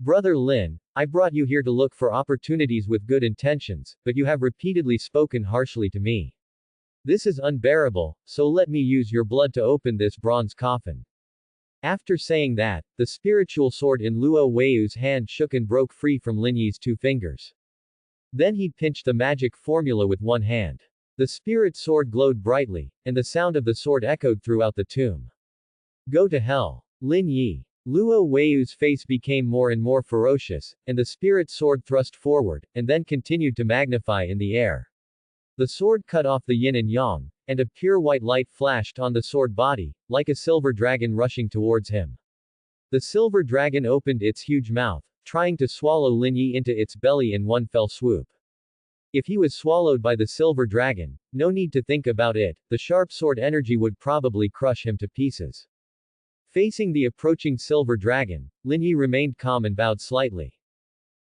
Brother Lin, I brought you here to look for opportunities with good intentions, but you have repeatedly spoken harshly to me. This is unbearable, so let me use your blood to open this bronze coffin. After saying that, the spiritual sword in Luo Weiyu's hand shook and broke free from Lin Yi's two fingers. Then he pinched the magic formula with one hand. The spirit sword glowed brightly, and the sound of the sword echoed throughout the tomb. Go to hell. Lin Yi. Luo Weiyu's face became more and more ferocious, and the spirit sword thrust forward, and then continued to magnify in the air. The sword cut off the yin and yang, and a pure white light flashed on the sword body, like a silver dragon rushing towards him. The silver dragon opened its huge mouth, trying to swallow Lin Yi into its belly in one fell swoop. If he was swallowed by the silver dragon, no need to think about it, the sharp sword energy would probably crush him to pieces. Facing the approaching silver dragon, Lin Yi remained calm and bowed slightly.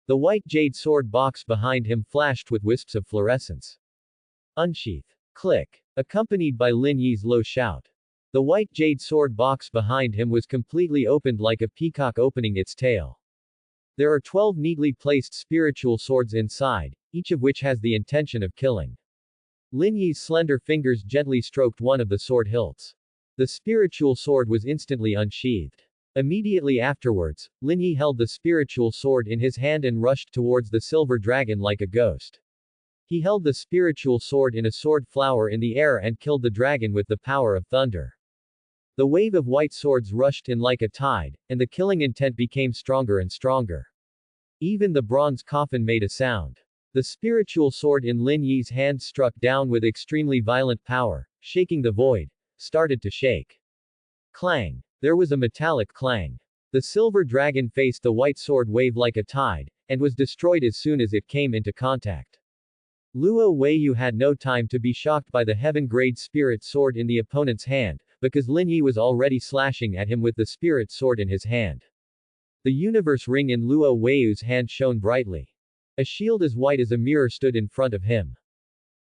The white jade sword box behind him flashed with wisps of fluorescence. Unsheath. Click. Accompanied by Lin Yi's low shout. The white jade sword box behind him was completely opened like a peacock opening its tail. There are 12 neatly placed spiritual swords inside, each of which has the intention of killing. Lin Yi's slender fingers gently stroked one of the sword hilts. The spiritual sword was instantly unsheathed. Immediately afterwards, Lin Yi held the spiritual sword in his hand and rushed towards the silver dragon like a ghost. He held the spiritual sword in a sword flower in the air and killed the dragon with the power of thunder. The wave of white swords rushed in like a tide, and the killing intent became stronger and stronger. Even the bronze coffin made a sound. The spiritual sword in Lin Yi's hand struck down with extremely violent power, shaking the void, started to shake. Clang! There was a metallic clang. The silver dragon faced the white sword wave like a tide, and was destroyed as soon as it came into contact. Luo Weiyu had no time to be shocked by the heaven-grade spirit sword in the opponent's hand, because Lin Yi was already slashing at him with the spirit sword in his hand. The universe ring in Luo Weiyu's hand shone brightly. A shield as white as a mirror stood in front of him.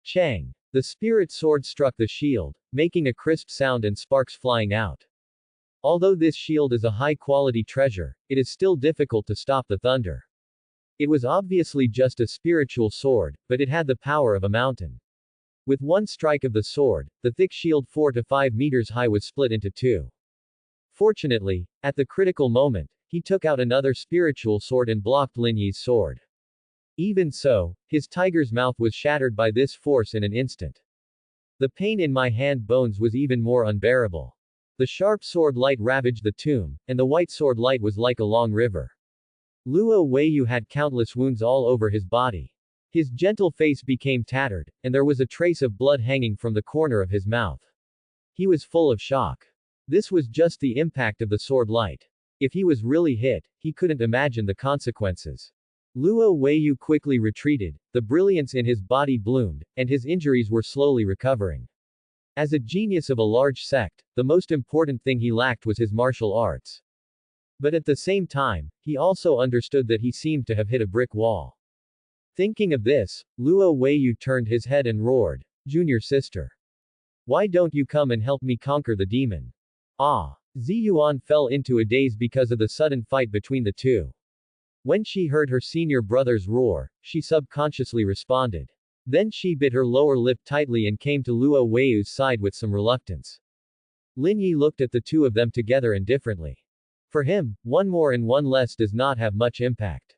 Chang! The spirit sword struck the shield, making a crisp sound and sparks flying out. Although this shield is a high-quality treasure, it is still difficult to stop the thunder. It was obviously just a spiritual sword, but it had the power of a mountain. With one strike of the sword, the thick shield 4 to 5 meters high was split into two. Fortunately, at the critical moment, he took out another spiritual sword and blocked Lin Yi's sword. Even so, his tiger's mouth was shattered by this force in an instant. The pain in my hand bones was even more unbearable. The sharp sword light ravaged the tomb, and the white sword light was like a long river. Luo Weiyu had countless wounds all over his body. His gentle face became tattered, and there was a trace of blood hanging from the corner of his mouth. He was full of shock. This was just the impact of the sword light. If he was really hit, he couldn't imagine the consequences. Luo Weiyu quickly retreated, the brilliance in his body bloomed, and his injuries were slowly recovering. As a genius of a large sect, the most important thing he lacked was his martial arts. But at the same time, he also understood that he seemed to have hit a brick wall. Thinking of this, Luo Weiyu turned his head and roared, "Junior sister. Why don't you come and help me conquer the demon?" Ah! Ziyuan fell into a daze because of the sudden fight between the two. When she heard her senior brother's roar, she subconsciously responded. Then she bit her lower lip tightly and came to Luo Weiyu's side with some reluctance. Lin Yi looked at the two of them together indifferently. For him, one more and one less does not have much impact.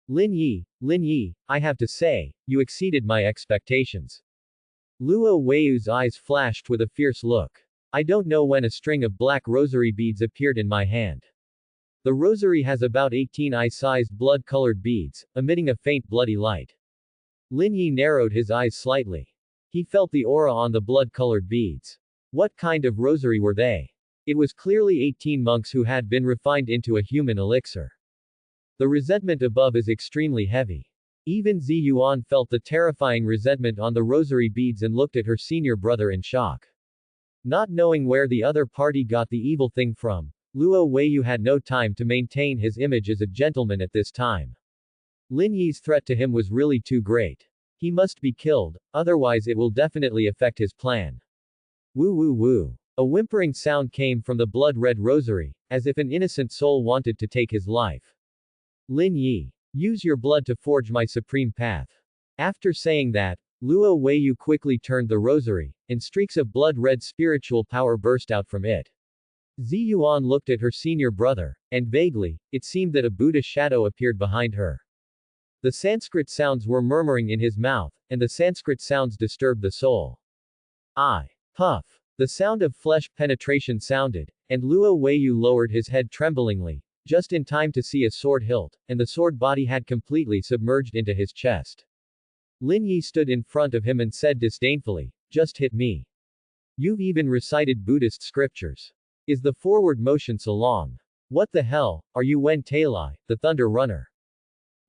Lin Yi, I have to say, you exceeded my expectations. Luo Wei's eyes flashed with a fierce look. I don't know when a string of black rosary beads appeared in my hand. The rosary has about 18 eye-sized blood-colored beads, emitting a faint bloody light. Lin Yi narrowed his eyes slightly. He felt the aura on the blood-colored beads. What kind of rosary were they? It was clearly 18 monks who had been refined into a human elixir. The resentment above is extremely heavy. Even Zi Yuan felt the terrifying resentment on the rosary beads and looked at her senior brother in shock. Not knowing where the other party got the evil thing from, Luo Weiyu had no time to maintain his image as a gentleman at this time. Lin Yi's threat to him was really too great. He must be killed, otherwise it will definitely affect his plan. Woo woo woo. A whimpering sound came from the blood-red rosary, as if an innocent soul wanted to take his life. Lin Yi, use your blood to forge my supreme path. After saying that, Luo Weiyu quickly turned the rosary, and streaks of blood-red spiritual power burst out from it. Zi Yuan looked at her senior brother, and vaguely, it seemed that a Buddha shadow appeared behind her. The Sanskrit sounds were murmuring in his mouth, and the Sanskrit sounds disturbed the soul. I. Puff. The sound of flesh penetration sounded, and Luo Weiyu lowered his head tremblingly, just in time to see a sword hilt, and the sword body had completely submerged into his chest. Lin Yi stood in front of him and said disdainfully, just hit me. You've even recited Buddhist scriptures. Is the forward motion so long? What the hell, are you Wen Talai, the Thunder Runner?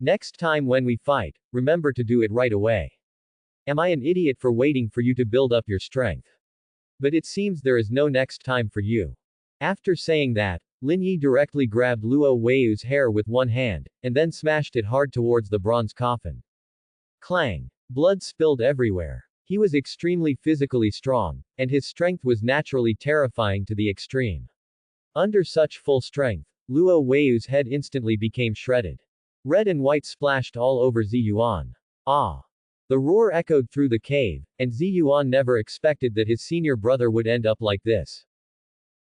Next time when we fight, remember to do it right away. Am I an idiot for waiting for you to build up your strength? But it seems there is no next time for you. After saying that, Lin Yi directly grabbed Luo Weiyu's hair with one hand, and then smashed it hard towards the bronze coffin. Clang! Blood spilled everywhere. He was extremely physically strong, and his strength was naturally terrifying to the extreme. Under such full strength, Luo Weiyu's head instantly became shredded. Red and white splashed all over Zi Yuan. Ah! The roar echoed through the cave, and Zi Yuan never expected that his senior brother would end up like this.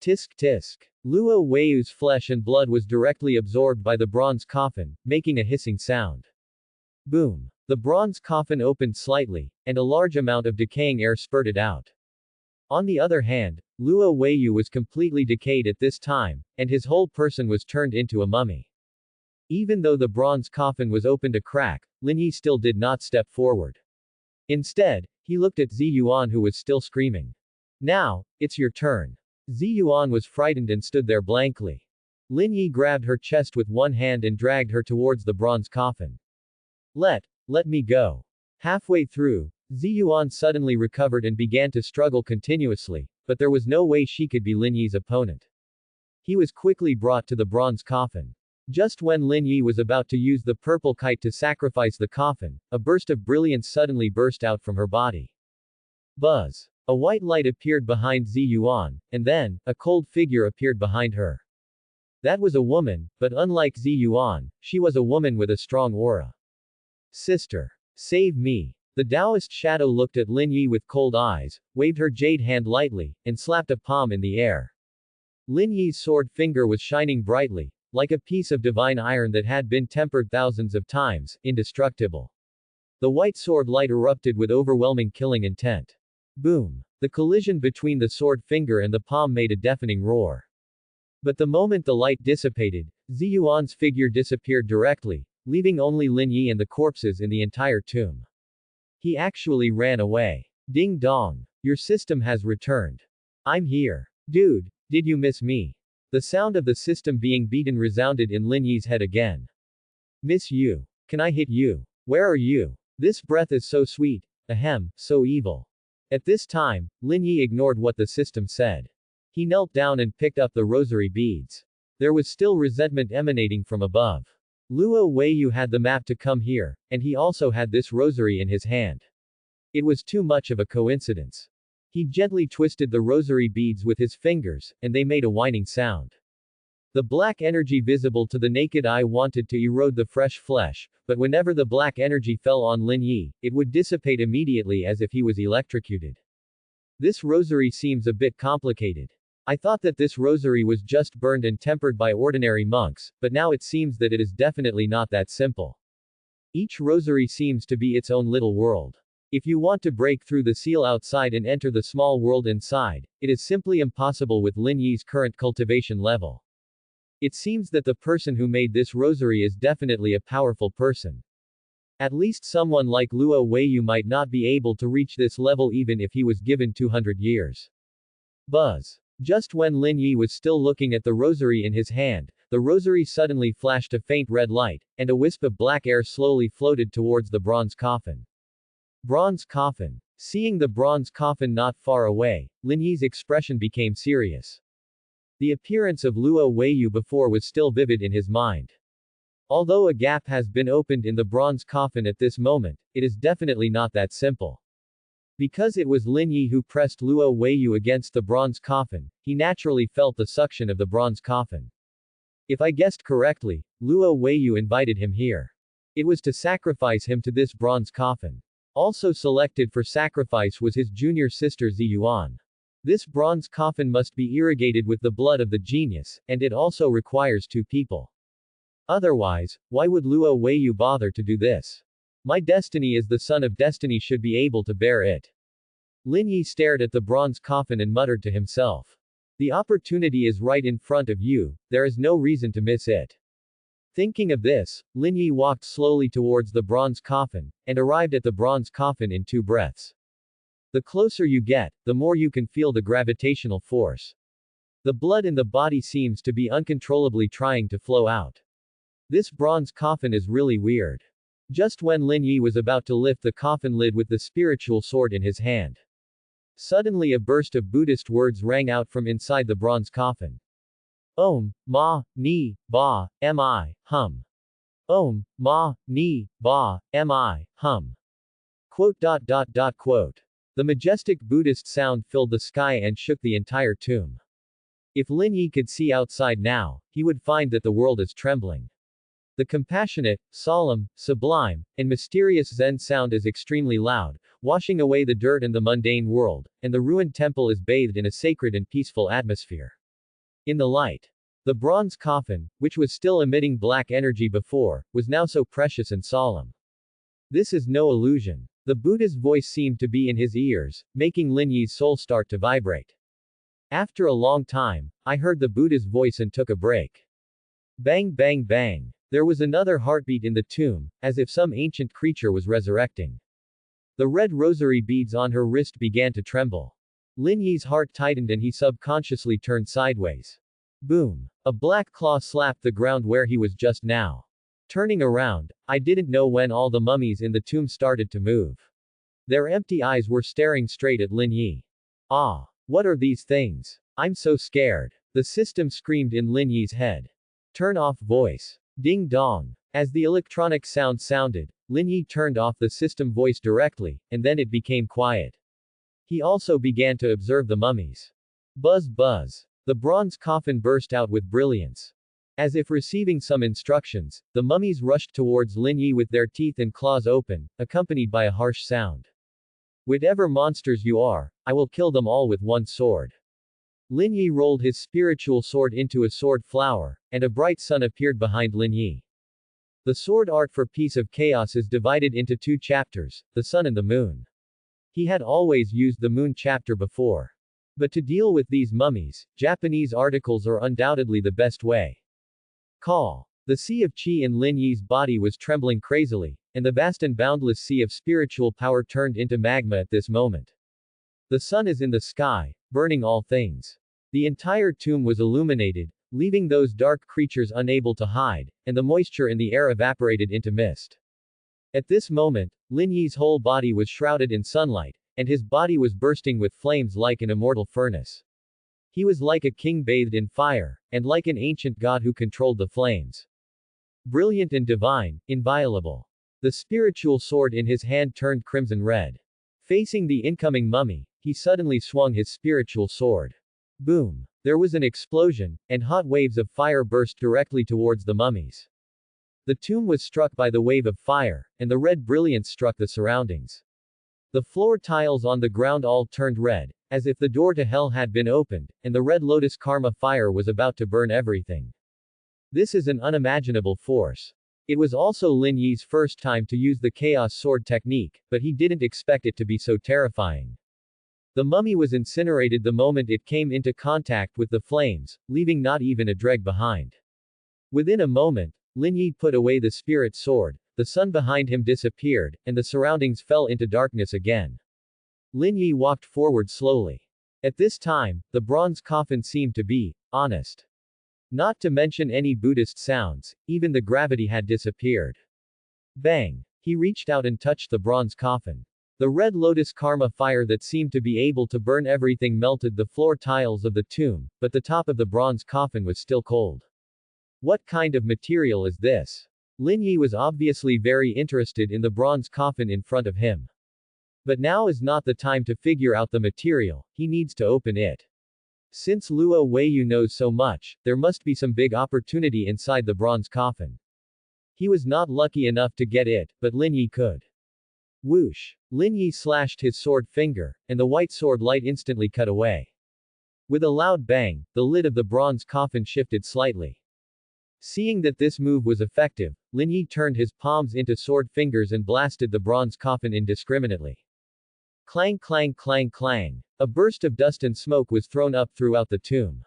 Tisk tisk. Luo Weiyu's flesh and blood was directly absorbed by the bronze coffin, making a hissing sound. Boom. The bronze coffin opened slightly, and a large amount of decaying air spurted out. On the other hand, Luo Weiyu was completely decayed at this time, and his whole person was turned into a mummy. Even though the bronze coffin was opened a crack, Lin Yi still did not step forward. Instead, he looked at Zi Yuan who was still screaming. Now, it's your turn. Zi Yuan was frightened and stood there blankly. Lin Yi grabbed her chest with one hand and dragged her towards the bronze coffin. Let me go. Halfway through, Zi Yuan suddenly recovered and began to struggle continuously, but there was no way she could be Lin Yi's opponent. He was quickly brought to the bronze coffin. Just when Lin Yi was about to use the purple kite to sacrifice the coffin, a burst of brilliance suddenly burst out from her body. Buzz. A white light appeared behind Zi Yuan, and then, a cold figure appeared behind her. That was a woman, but unlike Zi Yuan, she was a woman with a strong aura. Sister. Save me. The Taoist shadow looked at Lin Yi with cold eyes, waved her jade hand lightly, and slapped a palm in the air. Lin Yi's sword finger was shining brightly, like a piece of divine iron that had been tempered thousands of times, indestructible. The white sword light erupted with overwhelming killing intent. Boom. The collision between the sword finger and the palm made a deafening roar. But the moment the light dissipated, Zi Yuan's figure disappeared directly, leaving only Lin Yi and the corpses in the entire tomb. He actually ran away. Ding dong. Your system has returned. I'm here. Dude, did you miss me? The sound of the system being beaten resounded in Lin Yi's head again. Miss you. Can I hit you? Where are you? This breath is so sweet, ahem, so evil. At this time, Lin Yi ignored what the system said. He knelt down and picked up the rosary beads. There was still resentment emanating from above. Luo Weiyu had the map to come here, and he also had this rosary in his hand. It was too much of a coincidence. He gently twisted the rosary beads with his fingers, and they made a whining sound. The black energy visible to the naked eye wanted to erode the fresh flesh, but whenever the black energy fell on Lin Yi, it would dissipate immediately as if he was electrocuted. This rosary seems a bit complicated. I thought that this rosary was just burned and tempered by ordinary monks, but now it seems that it is definitely not that simple. Each rosary seems to be its own little world. If you want to break through the seal outside and enter the small world inside, it is simply impossible with Lin Yi's current cultivation level. It seems that the person who made this rosary is definitely a powerful person. At least someone like Luo Weiyu might not be able to reach this level even if he was given 200 years. Buzz. Just when Lin Yi was still looking at the rosary in his hand, the rosary suddenly flashed a faint red light, and a wisp of black air slowly floated towards the bronze coffin. Bronze coffin. Seeing the bronze coffin not far away, Lin Yi's expression became serious. The appearance of Luo Weiyu before was still vivid in his mind. Although a gap has been opened in the bronze coffin at this moment, it is definitely not that simple. Because it was Lin Yi who pressed Luo Weiyu against the bronze coffin, he naturally felt the suction of the bronze coffin. If I guessed correctly, Luo Weiyu invited him here. It was to sacrifice him to this bronze coffin. Also selected for sacrifice was his junior sister Ziyuan. This bronze coffin must be irrigated with the blood of the genius, and it also requires 2 people. Otherwise, why would Luo Weiyu bother to do this? My destiny as the son of destiny should be able to bear it. Lin Yi stared at the bronze coffin and muttered to himself. The opportunity is right in front of you, there is no reason to miss it. Thinking of this, Lin Yi walked slowly towards the bronze coffin, and arrived at the bronze coffin in 2 breaths. The closer you get, the more you can feel the gravitational force. The blood in the body seems to be uncontrollably trying to flow out. This bronze coffin is really weird. Just when Lin Yi was about to lift the coffin lid with the spiritual sword in his hand, suddenly a burst of Buddhist words rang out from inside the bronze coffin. Om, Ma, Ni, Ba, Mi, Hum. Om, Ma, Ni, Ba, Mi, Hum. Quote. The majestic Buddhist sound filled the sky and shook the entire tomb. If Lin Yi could see outside now, he would find that the world is trembling. The compassionate, solemn, sublime, and mysterious Zen sound is extremely loud, washing away the dirt and the mundane world, and the ruined temple is bathed in a sacred and peaceful atmosphere. In the light, the bronze coffin, which was still emitting black energy before, was now so precious and solemn. This is no illusion. The Buddha's voice seemed to be in his ears, making Lin Yi's soul start to vibrate. After a long time, I heard the Buddha's voice and took a break. Bang bang bang. There was another heartbeat in the tomb, as if some ancient creature was resurrecting. The red rosary beads on her wrist began to tremble. Lin Yi's heart tightened and he subconsciously turned sideways. Boom. A black claw slapped the ground where he was just now. Turning around, I didn't know when all the mummies in the tomb started to move. Their empty eyes were staring straight at Lin Yi. Ah. What are these things? I'm so scared. The system screamed in Lin Yi's head. Turn off voice. Ding dong. As the electronic sound sounded, Lin Yi turned off the system voice directly, and then it became quiet. He also began to observe the mummies. Buzz buzz. The bronze coffin burst out with brilliance. As if receiving some instructions, the mummies rushed towards Lin Yi with their teeth and claws open, accompanied by a harsh sound. Whatever monsters you are, I will kill them all with one sword. Lin Yi rolled his spiritual sword into a sword flower, and a bright sun appeared behind Lin Yi. The sword art for Piece of Chaos is divided into 2 chapters, the sun and the moon. He had always used the moon chapter before. But to deal with these mummies, Japanese articles are undoubtedly the best way. Call. The sea of chi in Lin Yi's body was trembling crazily, and the vast and boundless sea of spiritual power turned into magma at this moment. The sun is in the sky, burning all things. The entire tomb was illuminated, leaving those dark creatures unable to hide, and the moisture in the air evaporated into mist. At this moment, Lin Yi's whole body was shrouded in sunlight, and his body was bursting with flames like an immortal furnace. He was like a king bathed in fire, and like an ancient god who controlled the flames. Brilliant and divine, inviolable. The spiritual sword in his hand turned crimson red. Facing the incoming mummy, he suddenly swung his spiritual sword. Boom. There was an explosion, and hot waves of fire burst directly towards the mummies. The tomb was struck by the wave of fire, and the red brilliance struck the surroundings. The floor tiles on the ground all turned red, as if the door to hell had been opened, and the red lotus karma fire was about to burn everything. This is an unimaginable force. It was also Lin Yi's first time to use the Chaos Sword technique, but he didn't expect it to be so terrifying. The mummy was incinerated the moment it came into contact with the flames, leaving not even a dreg behind. Within a moment, Lin Yi put away the spirit sword, the sun behind him disappeared, and the surroundings fell into darkness again. Lin Yi walked forward slowly. At this time, the bronze coffin seemed to be honest. Not to mention any Buddhist sounds, even the gravity had disappeared. Bang! He reached out and touched the bronze coffin. The red lotus karma fire that seemed to be able to burn everything melted the floor tiles of the tomb, but the top of the bronze coffin was still cold. What kind of material is this? Lin Yi was obviously very interested in the bronze coffin in front of him. But now is not the time to figure out the material, he needs to open it. Since Luo Weiyu knows so much, there must be some big opportunity inside the bronze coffin. He was not lucky enough to get it, but Lin Yi could. Whoosh! Lin Yi slashed his sword finger, and the white sword light instantly cut away. With a loud bang, the lid of the bronze coffin shifted slightly. Seeing that this move was effective, Lin Yi turned his palms into sword fingers and blasted the bronze coffin indiscriminately. Clang clang clang clang. A burst of dust and smoke was thrown up throughout the tomb.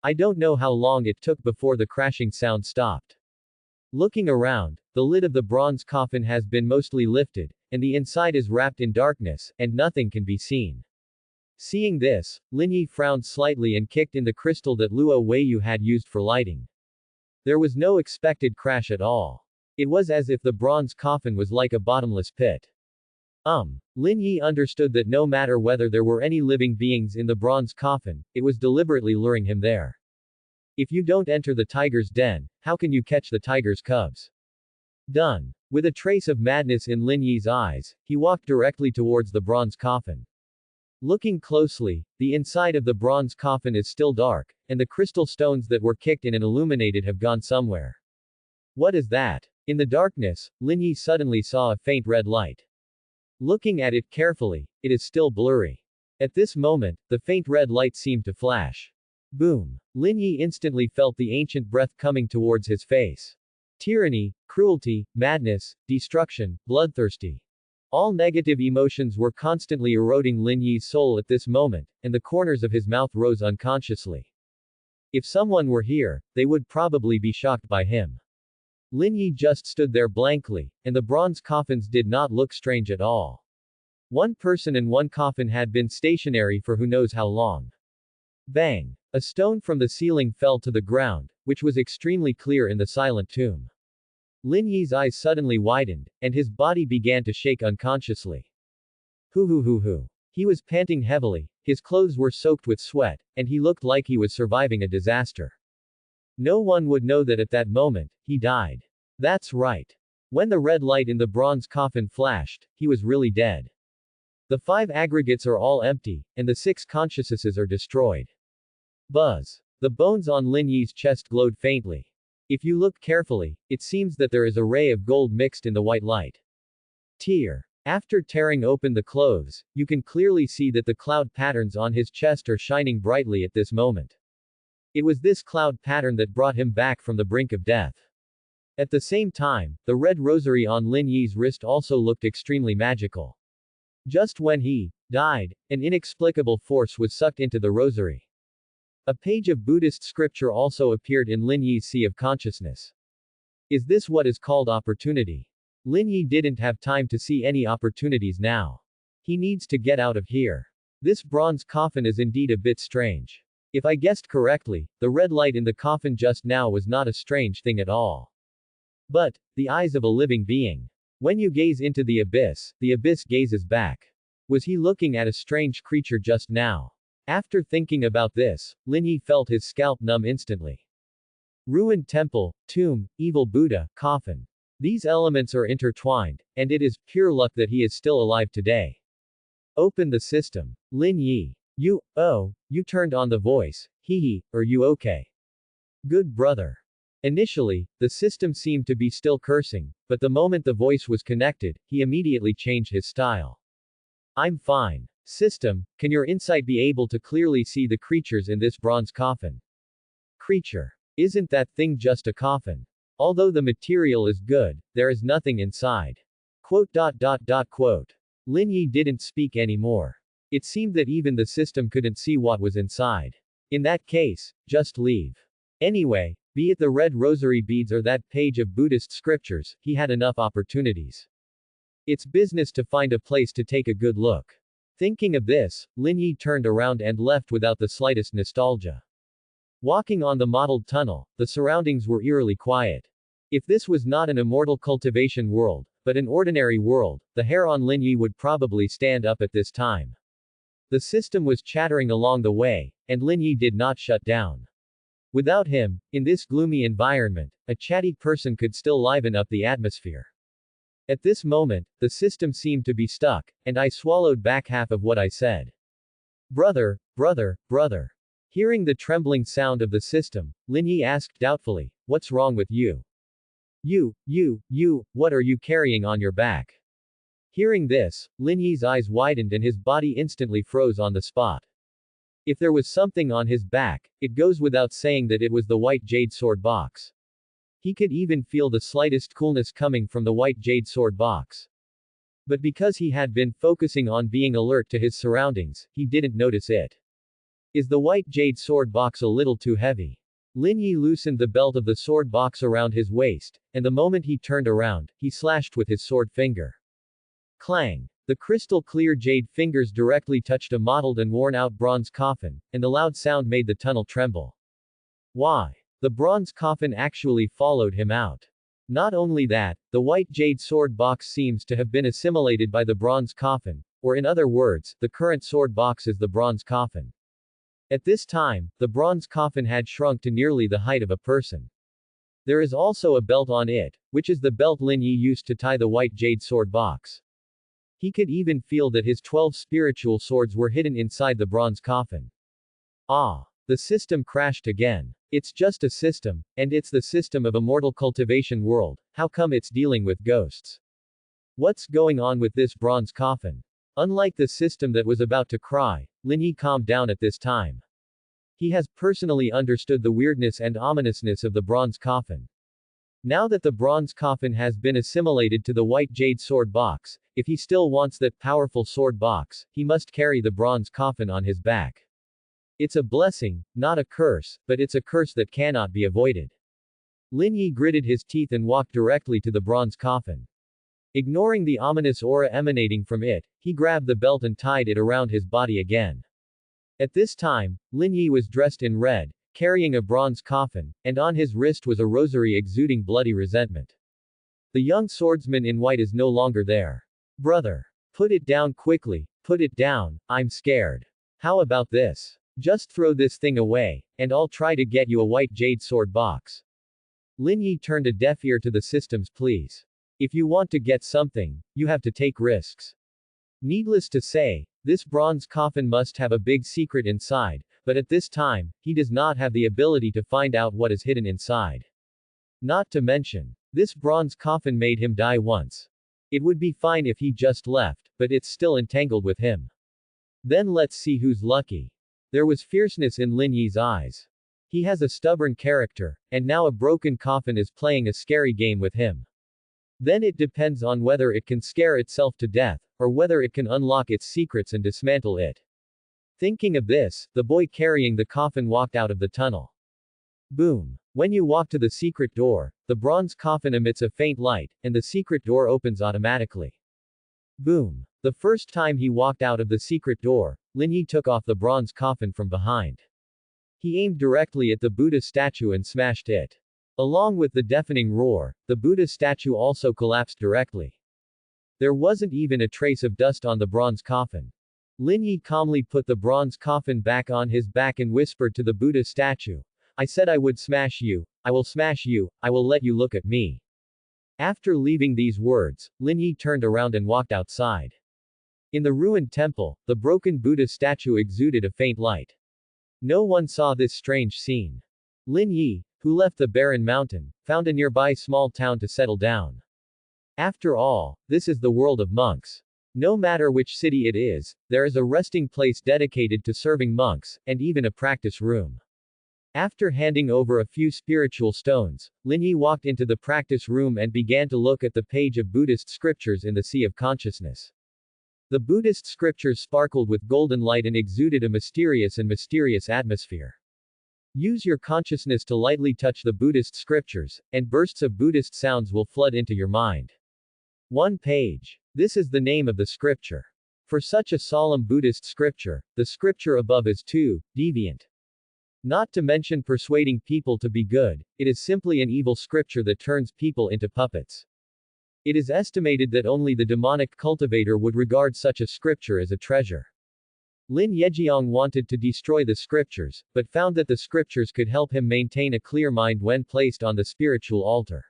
I don't know how long it took before the crashing sound stopped. Looking around, the lid of the bronze coffin has been mostly lifted, and the inside is wrapped in darkness, and nothing can be seen. Seeing this, Lin Yi frowned slightly and kicked in the crystal that Luo Weiyu had used for lighting. There was no expected crash at all. It was as if the bronze coffin was like a bottomless pit. Lin Yi understood that no matter whether there were any living beings in the bronze coffin, it was deliberately luring him there. If you don't enter the tiger's den, how can you catch the tiger's cubs? Done. With a trace of madness in Lin Yi's eyes, he walked directly towards the bronze coffin. Looking closely, the inside of the bronze coffin is still dark, and the crystal stones that were kicked in and illuminated have gone somewhere. What is that? In the darkness, Lin Yi suddenly saw a faint red light. Looking at it carefully, it is still blurry. At this moment, the faint red light seemed to flash. Boom! Lin Yi instantly felt the ancient breath coming towards his face. Tyranny, cruelty, madness, destruction, bloodthirsty. All negative emotions were constantly eroding Lin Yi's soul at this moment, and the corners of his mouth rose unconsciously. If someone were here, they would probably be shocked by him. Lin Yi just stood there blankly, and the bronze coffins did not look strange at all. One person and one coffin had been stationary for who knows how long. Bang! A stone from the ceiling fell to the ground, which was extremely clear in the silent tomb. Lin Yi's eyes suddenly widened, and his body began to shake unconsciously. Hoo. He was panting heavily, his clothes were soaked with sweat, and he looked like he was surviving a disaster. No one would know that at that moment, he died. That's right. When the red light in the bronze coffin flashed, he was really dead. The 5 aggregates are all empty, and the 6 consciousnesses are destroyed. Buzz. The bones on Lin Yi's chest glowed faintly. If you look carefully, it seems that there is a ray of gold mixed in the white light. Tear. After tearing open the clothes, you can clearly see that the cloud patterns on his chest are shining brightly at this moment. It was this cloud pattern that brought him back from the brink of death. At the same time, the red rosary on Lin Yi's wrist also looked extremely magical. Just when he died, an inexplicable force was sucked into the rosary. A page of Buddhist scripture also appeared in Lin Yi's sea of consciousness. Is this what is called opportunity? Lin Yi didn't have time to see any opportunities now. He needs to get out of here. This bronze coffin is indeed a bit strange. If I guessed correctly, the red light in the coffin just now was not a strange thing at all. But, the eyes of a living being. When you gaze into the abyss gazes back. Was he looking at a strange creature just now? After thinking about this, Lin Yi felt his scalp numb instantly. Ruined temple, tomb, evil Buddha, coffin. These elements are intertwined, and it is pure luck that he is still alive today. Open the system. Lin Yi. You turned on the voice. Are you okay? Good brother. Initially, the system seemed to be still cursing, but the moment the voice was connected, he immediately changed his style. I'm fine. System, can your insight be able to clearly see the creatures in this bronze coffin? Creature. Isn't that thing just a coffin? Although the material is good, there is nothing inside. Quote. Lin Yi didn't speak anymore. It seemed that even the system couldn't see what was inside. In that case, just leave. Anyway, be it the red rosary beads or that page of Buddhist scriptures, he had enough opportunities. It's business to find a place to take a good look. Thinking of this, Lin Yi turned around and left without the slightest nostalgia. Walking on the mottled tunnel, the surroundings were eerily quiet. If this was not an immortal cultivation world, but an ordinary world, the hair on Lin Yi would probably stand up at this time. The system was chattering along the way, and Lin Yi did not shut down. Without him, in this gloomy environment, a chatty person could still liven up the atmosphere. At this moment, the system seemed to be stuck, and I swallowed back half of what I said. Brother. Hearing the trembling sound of the system, Lin Yi asked doubtfully, what's wrong with you? What are you carrying on your back? Hearing this, Lin Yi's eyes widened and his body instantly froze on the spot. If there was something on his back, it goes without saying that it was the white jade sword box. He could even feel the slightest coolness coming from the white jade sword box. But because he had been focusing on being alert to his surroundings, he didn't notice it. Is the white jade sword box a little too heavy? Lin Yi loosened the belt of the sword box around his waist, and the moment he turned around, he slashed with his sword finger. Clang! The crystal clear jade fingers directly touched a mottled and worn out bronze coffin, and the loud sound made the tunnel tremble. Why? The bronze coffin actually followed him out. Not only that, the white jade sword box seems to have been assimilated by the bronze coffin, or in other words, the current sword box is the bronze coffin. At this time, the bronze coffin had shrunk to nearly the height of a person. There is also a belt on it, which is the belt Lin Yi used to tie the white jade sword box. He could even feel that his 12 spiritual swords were hidden inside the bronze coffin. Ah! The system crashed again. It's just a system, and it's the system of a mortal cultivation world, how come it's dealing with ghosts? What's going on with this bronze coffin? Unlike the system that was about to cry, Lin Yi calmed down at this time. He has personally understood the weirdness and ominousness of the bronze coffin. Now that the bronze coffin has been assimilated to the white jade sword box, if he still wants that powerful sword box, he must carry the bronze coffin on his back. It's a blessing, not a curse, but it's a curse that cannot be avoided. Lin Yi gritted his teeth and walked directly to the bronze coffin. Ignoring the ominous aura emanating from it, he grabbed the belt and tied it around his body again. At this time, Lin Yi was dressed in red, carrying a bronze coffin, and on his wrist was a rosary exuding bloody resentment. The young swordsman in white is no longer there. Brother. Put it down quickly, put it down, I'm scared. How about this? Just throw this thing away, and I'll try to get you a white jade sword box. Lin Yi turned a deaf ear to the system's pleas. If you want to get something, you have to take risks. Needless to say, this bronze coffin must have a big secret inside, but at this time, he does not have the ability to find out what is hidden inside. Not to mention, this bronze coffin made him die once. It would be fine if he just left, but it's still entangled with him. Then let's see who's lucky. There was fierceness in Lin Yi's eyes. He has a stubborn character, and now a broken coffin is playing a scary game with him. Then it depends on whether it can scare itself to death, or whether it can unlock its secrets and dismantle it. Thinking of this, the boy carrying the coffin walked out of the tunnel. Boom. When you walk to the secret door, the bronze coffin emits a faint light, and the secret door opens automatically. Boom. The first time he walked out of the secret door, Lin Yi took off the bronze coffin from behind. He aimed directly at the Buddha statue and smashed it. Along with the deafening roar, the Buddha statue also collapsed directly. There wasn't even a trace of dust on the bronze coffin. Lin Yi calmly put the bronze coffin back on his back and whispered to the Buddha statue, I said I would smash you, I will smash you, I will let you look at me. After leaving these words, Lin Yi turned around and walked outside. In the ruined temple, the broken Buddha statue exuded a faint light. No one saw this strange scene. Lin Yi, who left the barren mountain, found a nearby small town to settle down. After all, this is the world of monks. No matter which city it is, there is a resting place dedicated to serving monks, and even a practice room. After handing over a few spiritual stones, Lin Yi walked into the practice room and began to look at the page of Buddhist scriptures in the Sea of Consciousness. The Buddhist scriptures sparkled with golden light and exuded a mysterious atmosphere. Use your consciousness to lightly touch the Buddhist scriptures, and bursts of Buddhist sounds will flood into your mind. One page. This is the name of the scripture. For such a solemn Buddhist scripture, the scripture above is too deviant. Not to mention persuading people to be good, it is simply an evil scripture that turns people into puppets. It is estimated that only the demonic cultivator would regard such a scripture as a treasure. Lin Yejiang wanted to destroy the scriptures, but found that the scriptures could help him maintain a clear mind when placed on the spiritual altar.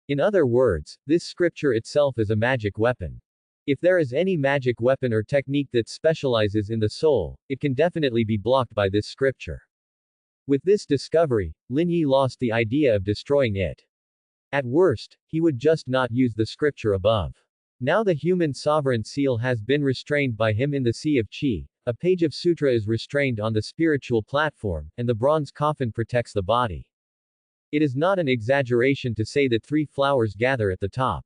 In other words, this scripture itself is a magic weapon. If there is any magic weapon or technique that specializes in the soul, it can definitely be blocked by this scripture. With this discovery, Lin Yi lost the idea of destroying it. At worst, he would just not use the scripture above. Now the human sovereign seal has been restrained by him in the Sea of Qi, a page of sutra is restrained on the spiritual platform, and the bronze coffin protects the body. It is not an exaggeration to say that 3 flowers gather at the top.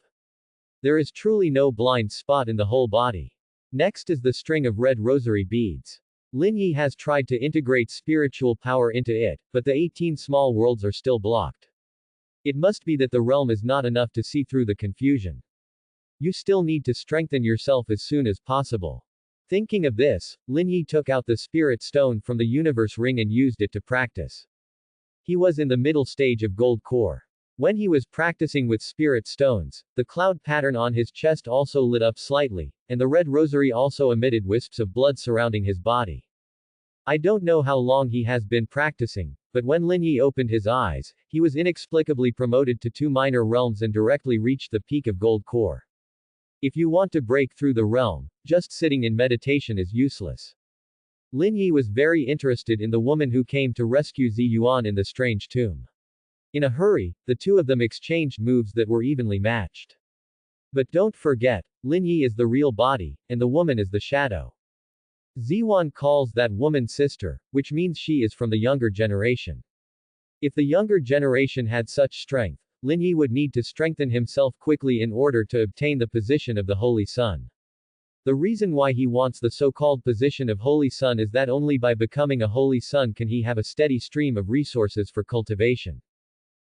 There is truly no blind spot in the whole body. Next is the string of red rosary beads. Lin Yi has tried to integrate spiritual power into it, but the 18 small worlds are still blocked. It must be that the realm is not enough to see through the confusion. You still need to strengthen yourself as soon as possible. Thinking of this, Lin Yi took out the spirit stone from the universe ring and used it to practice. He was in the middle stage of gold core. When he was practicing with spirit stones, the cloud pattern on his chest also lit up slightly, and the red rosary also emitted wisps of blood surrounding his body. I don't know how long he has been practicing, but when Lin Yi opened his eyes, he was inexplicably promoted to 2 minor realms and directly reached the peak of gold core. If you want to break through the realm, just sitting in meditation is useless. Lin Yi was very interested in the woman who came to rescue Zi Yuan in the strange tomb. In a hurry, the two of them exchanged moves that were evenly matched. But don't forget, Lin Yi is the real body, and the woman is the shadow. Ziwan calls that woman sister, which means she is from the younger generation. If the younger generation had such strength, Lin Yi would need to strengthen himself quickly in order to obtain the position of the Holy Sun. The reason why he wants the so-called position of Holy Sun is that only by becoming a Holy Sun can he have a steady stream of resources for cultivation.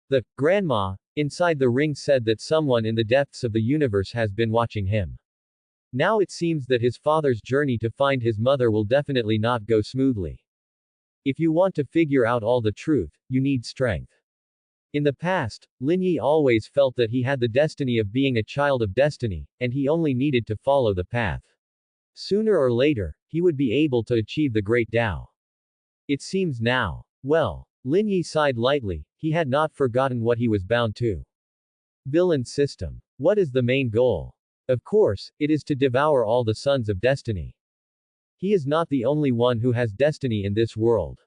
The grandma inside the ring said that someone in the depths of the universe has been watching him. Now it seems that his father's journey to find his mother will definitely not go smoothly. If you want to figure out all the truth, you need strength. In the past, Lin Yi always felt that he had the destiny of being a child of destiny, and he only needed to follow the path. Sooner or later, he would be able to achieve the great Tao. It seems now. Well, Lin Yi sighed lightly, he had not forgotten what he was bound to. Villain system. What is the main goal? Of course, it is to devour all the sons of destiny. He is not the only one who has destiny in this world.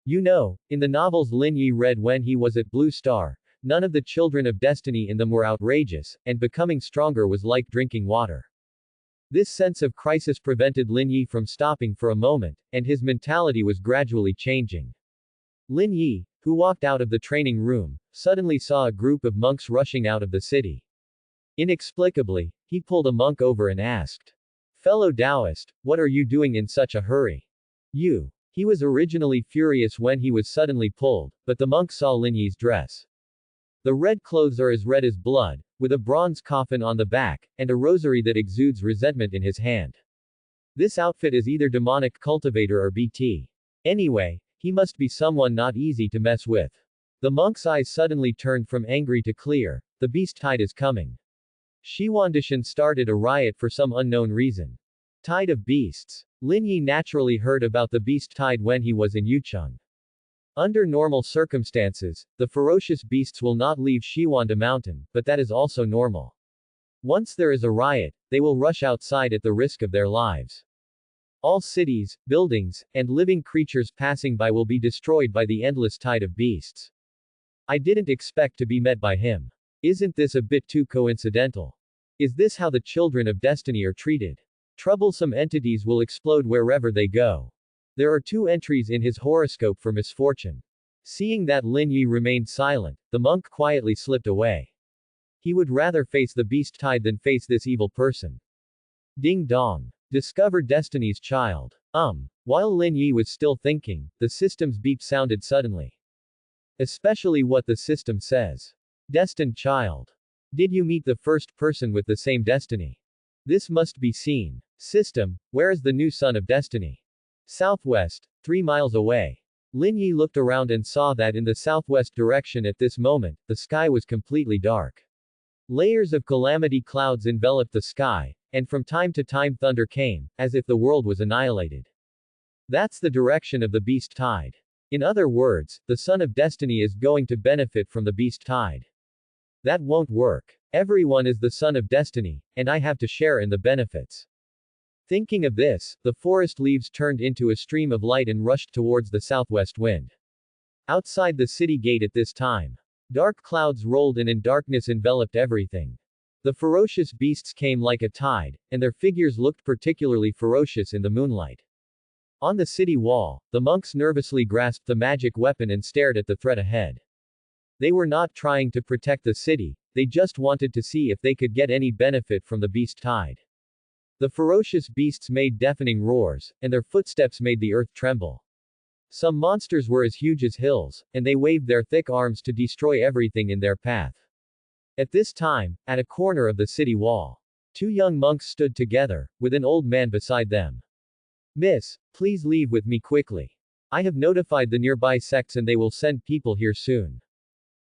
You know, in the novels Lin Yi read when he was at Blue Star, none of the children of destiny in them were outrageous, and becoming stronger was like drinking water. This sense of crisis prevented Lin Yi from stopping for a moment, and his mentality was gradually changing. Lin Yi, who walked out of the training room, suddenly saw a group of monks rushing out of the city. Inexplicably, he pulled a monk over and asked, "Fellow Taoist, what are you doing in such a hurry?" You. He was originally furious when he was suddenly pulled, but the monk saw Lin Yi's dress. The red clothes are as red as blood, with a bronze coffin on the back, and a rosary that exudes resentment in his hand. This outfit is either demonic cultivator or BT. Anyway, he must be someone not easy to mess with. The monk's eyes suddenly turned from angry to clear. The beast tide is coming. Shiwandishan started a riot for some unknown reason. Tide of beasts. Lin Yi naturally heard about the beast tide when he was in Yucheng. Under normal circumstances, the ferocious beasts will not leave Shiwanda Mountain, but that is also normal. Once there is a riot, they will rush outside at the risk of their lives. All cities, buildings, and living creatures passing by will be destroyed by the endless tide of beasts. I didn't expect to be met by him. Isn't this a bit too coincidental? Is this how the children of destiny are treated? Troublesome entities will explode wherever they go. There are 2 entries in his horoscope for misfortune. Seeing that Lin Yi remained silent, the monk quietly slipped away. He would rather face the beast tide than face this evil person. Ding dong. Discover Destiny's Child. While Lin Yi was still thinking, the system's beep sounded suddenly. Especially what the system says. Destined child. Did you meet the first person with the same destiny? This must be seen. System, where is the new son of destiny? Southwest, 3 miles away. Lin Yi looked around and saw that in the southwest direction at this moment, the sky was completely dark. Layers of calamity clouds enveloped the sky, and from time to time thunder came, as if the world was annihilated. That's the direction of the beast tide. In other words, the son of destiny is going to benefit from the beast tide. That won't work. Everyone is the son of destiny, and I have to share in the benefits. Thinking of this, the forest leaves turned into a stream of light and rushed towards the southwest wind. Outside the city gate at this time, dark clouds rolled in and darkness enveloped everything. The ferocious beasts came like a tide, and their figures looked particularly ferocious in the moonlight. On the city wall, the monks nervously grasped the magic weapon and stared at the threat ahead. They were not trying to protect the city, they just wanted to see if they could get any benefit from the beast tide. The ferocious beasts made deafening roars, and their footsteps made the earth tremble. Some monsters were as huge as hills, and they waved their thick arms to destroy everything in their path. At this time, at a corner of the city wall, 2 young monks stood together, with an old man beside them. Miss, please leave with me quickly. I have notified the nearby sects and they will send people here soon.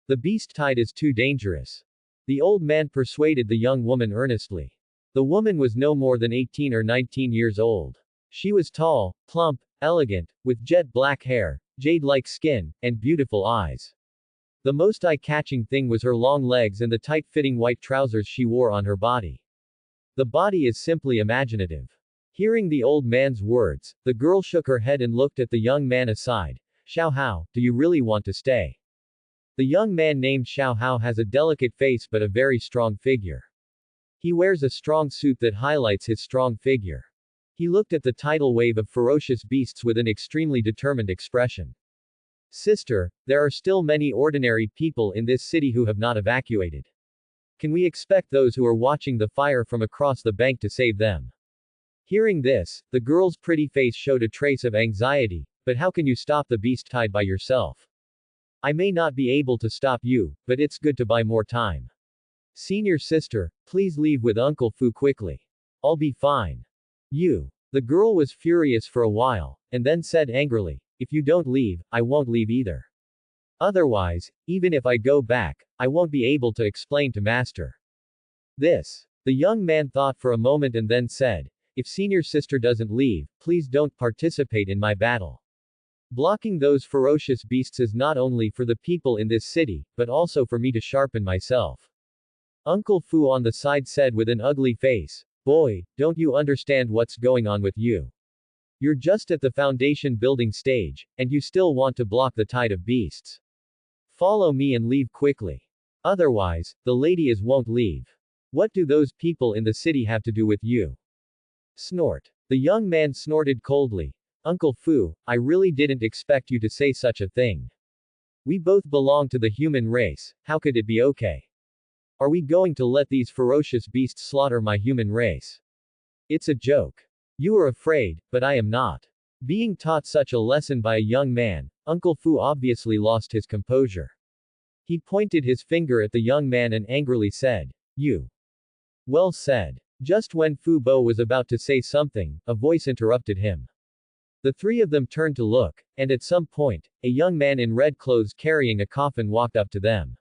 The beast tide is too dangerous. The old man persuaded the young woman earnestly. The woman was no more than 18 or 19 years old. She was tall, plump, elegant, with jet black hair, jade-like skin, and beautiful eyes. The most eye-catching thing was her long legs and the tight-fitting white trousers she wore on her body. The body is simply imaginative. Hearing the old man's words, the girl shook her head and looked at the young man aside. Xiao Hao, do you really want to stay? The young man named Xiao Hao has a delicate face but a very strong figure. He wears a strong suit that highlights his strong figure. He looked at the tidal wave of ferocious beasts with an extremely determined expression. Sister, there are still many ordinary people in this city who have not evacuated. Can we expect those who are watching the fire from across the bank to save them? Hearing this, the girl's pretty face showed a trace of anxiety, but how can you stop the beast tide by yourself? I may not be able to stop you, but it's good to buy more time. Senior sister, please leave with Uncle Fu quickly. I'll be fine. You. The girl was furious for a while, and then said angrily, if you don't leave, I won't leave either. Otherwise, even if I go back, I won't be able to explain to master. This. The young man thought for a moment and then said, if senior sister doesn't leave, please don't participate in my battle. Blocking those ferocious beasts is not only for the people in this city, but also for me to sharpen myself. Uncle Fu on the side said with an ugly face, boy, don't you understand what's going on with you? You're just at the foundation building stage, and you still want to block the tide of beasts. Follow me and leave quickly. Otherwise, the lady won't leave. What do those people in the city have to do with you? Snort. The young man snorted coldly. Uncle Fu, I really didn't expect you to say such a thing. We both belong to the human race, how could it be okay? Are we going to let these ferocious beasts slaughter my human race? It's a joke. You are afraid, but I am not. Being taught such a lesson by a young man, Uncle Fu obviously lost his composure. He pointed his finger at the young man and angrily said, you. Well said. Just when Fu Bo was about to say something, a voice interrupted him. The 3 of them turned to look, and at some point, a young man in red clothes carrying a coffin walked up to them.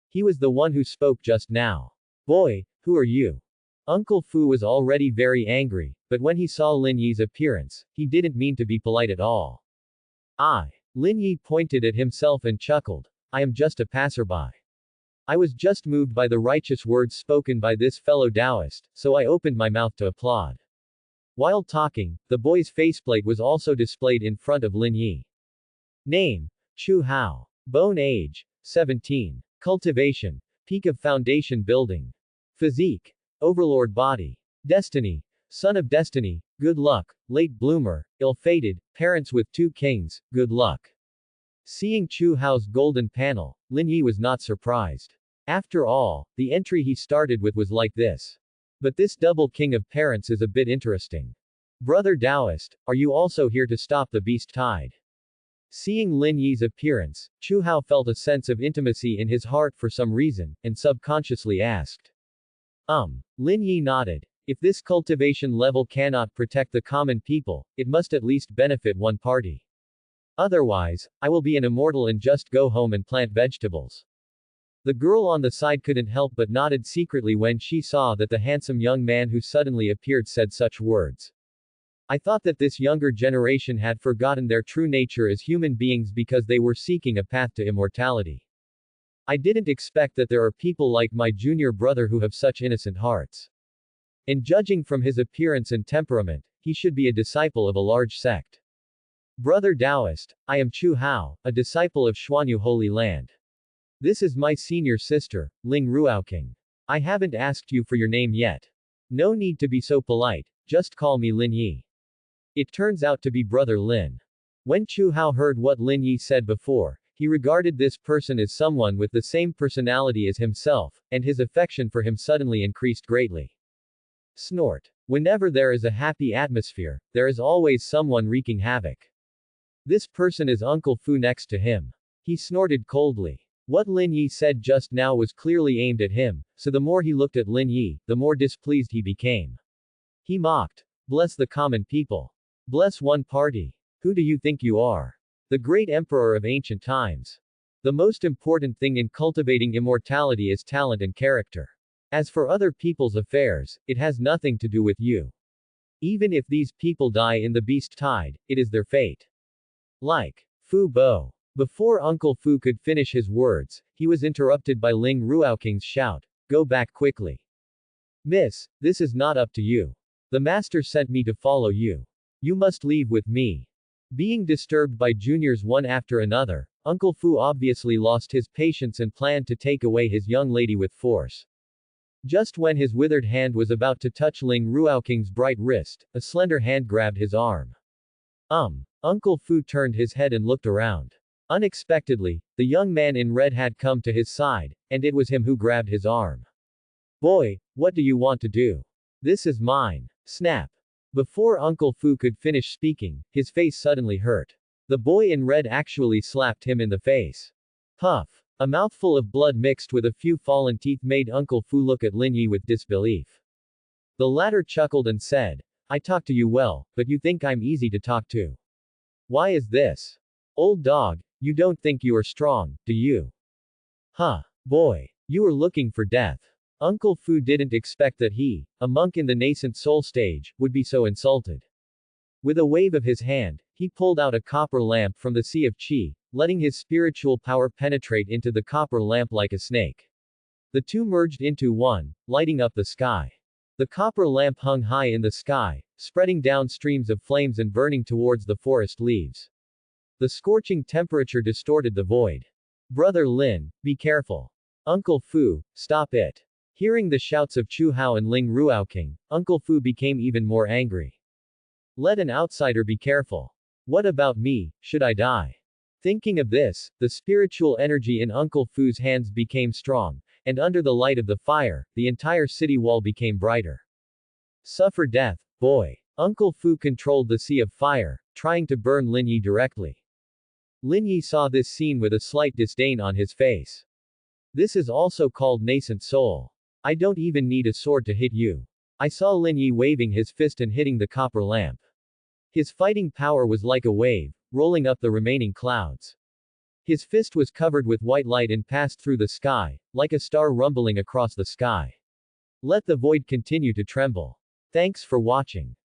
He was the one who spoke just now. Boy, who are you? Uncle Fu was already very angry, but when he saw Lin Yi's appearance, he didn't mean to be polite at all. Lin Yi pointed at himself and chuckled. I am just a passerby. I was just moved by the righteous words spoken by this fellow Taoist, so I opened my mouth to applaud. While talking, the boy's faceplate was also displayed in front of Lin Yi. Name: Chu Hao. Bone age: 17. Cultivation: peak of foundation building. Physique: overlord body. Destiny: son of destiny, good luck, late bloomer, ill-fated, parents with 2 kings, good luck. Seeing Chu Hao's golden panel, Lin Yi was not surprised. After all, the entry he started with was like this. But this double king of parents is a bit interesting. Brother Taoist, are you also here to stop the beast tide? Seeing Lin Yi's appearance, Chu Hao felt a sense of intimacy in his heart for some reason, and subconsciously asked. Lin Yi nodded. If this cultivation level cannot protect the common people, it must at least benefit one party. Otherwise, I will be an immortal and just go home and plant vegetables. The girl on the side couldn't help but nodded secretly when she saw that the handsome young man who suddenly appeared said such words. I thought that this younger generation had forgotten their true nature as human beings because they were seeking a path to immortality. I didn't expect that there are people like my junior brother who have such innocent hearts. And judging from his appearance and temperament, he should be a disciple of a large sect. Brother Taoist, I am Chu Hao, a disciple of Xuanyu Holy Land. This is my senior sister, Ling Ruaoqing. I haven't asked you for your name yet. No need to be so polite, just call me Lin Yi. It turns out to be Brother Lin. When Chu Hao heard what Lin Yi said before, he regarded this person as someone with the same personality as himself, and his affection for him suddenly increased greatly. Snort. Whenever there is a happy atmosphere, there is always someone wreaking havoc. This person is Uncle Fu next to him. He snorted coldly. What Lin Yi said just now was clearly aimed at him, so the more he looked at Lin Yi, the more displeased he became. He mocked. Bless the common people. Bless one party. Who do you think you are? The great emperor of ancient times. The most important thing in cultivating immortality is talent and character. As for other people's affairs, it has nothing to do with you. Even if these people die in the beast tide, it is their fate. Like Fu Bo. Before Uncle Fu could finish his words, he was interrupted by Ling Ruaoqing's shout. Go back quickly. Miss, this is not up to you. The master sent me to follow you. You must leave with me. Being disturbed by juniors one after another, Uncle Fu obviously lost his patience and planned to take away his young lady with force. Just when his withered hand was about to touch Ling Ruaoqing's bright wrist, a slender hand grabbed his arm. Uncle Fu turned his head and looked around. Unexpectedly, the young man in red had come to his side, and it was him who grabbed his arm. Boy, what do you want to do? This is mine. Snap. Before Uncle Fu could finish speaking, his face suddenly hurt. The boy in red actually slapped him in the face. Puff. A mouthful of blood mixed with a few fallen teeth made Uncle Fu look at Lin Yi with disbelief. The latter chuckled and said, I talk to you well, but you think I'm easy to talk to. Why is this? Old dog, you don't think you are strong, do you? Huh. Boy. You are looking for death. Uncle Fu didn't expect that he, a monk in the nascent soul stage, would be so insulted. With a wave of his hand, he pulled out a copper lamp from the sea of qi, letting his spiritual power penetrate into the copper lamp like a snake. The two merged into one, lighting up the sky. The copper lamp hung high in the sky, spreading down streams of flames and burning towards the forest leaves. The scorching temperature distorted the void. Brother Lin, be careful. Uncle Fu, stop it. Hearing the shouts of Chu Hao and Ling Ruaoqing, Uncle Fu became even more angry. Let an outsider be careful. What about me, should I die? Thinking of this, the spiritual energy in Uncle Fu's hands became strong, and under the light of the fire, the entire city wall became brighter. Suffer death, boy. Uncle Fu controlled the sea of fire, trying to burn Lin Yi directly. Lin Yi saw this scene with a slight disdain on his face. This is also called nascent soul. I don't even need a sword to hit you. I saw Lin Yi waving his fist and hitting the copper lamp. His fighting power was like a wave, rolling up the remaining clouds. His fist was covered with white light and passed through the sky, like a star rumbling across the sky. Let the void continue to tremble. Thanks for watching.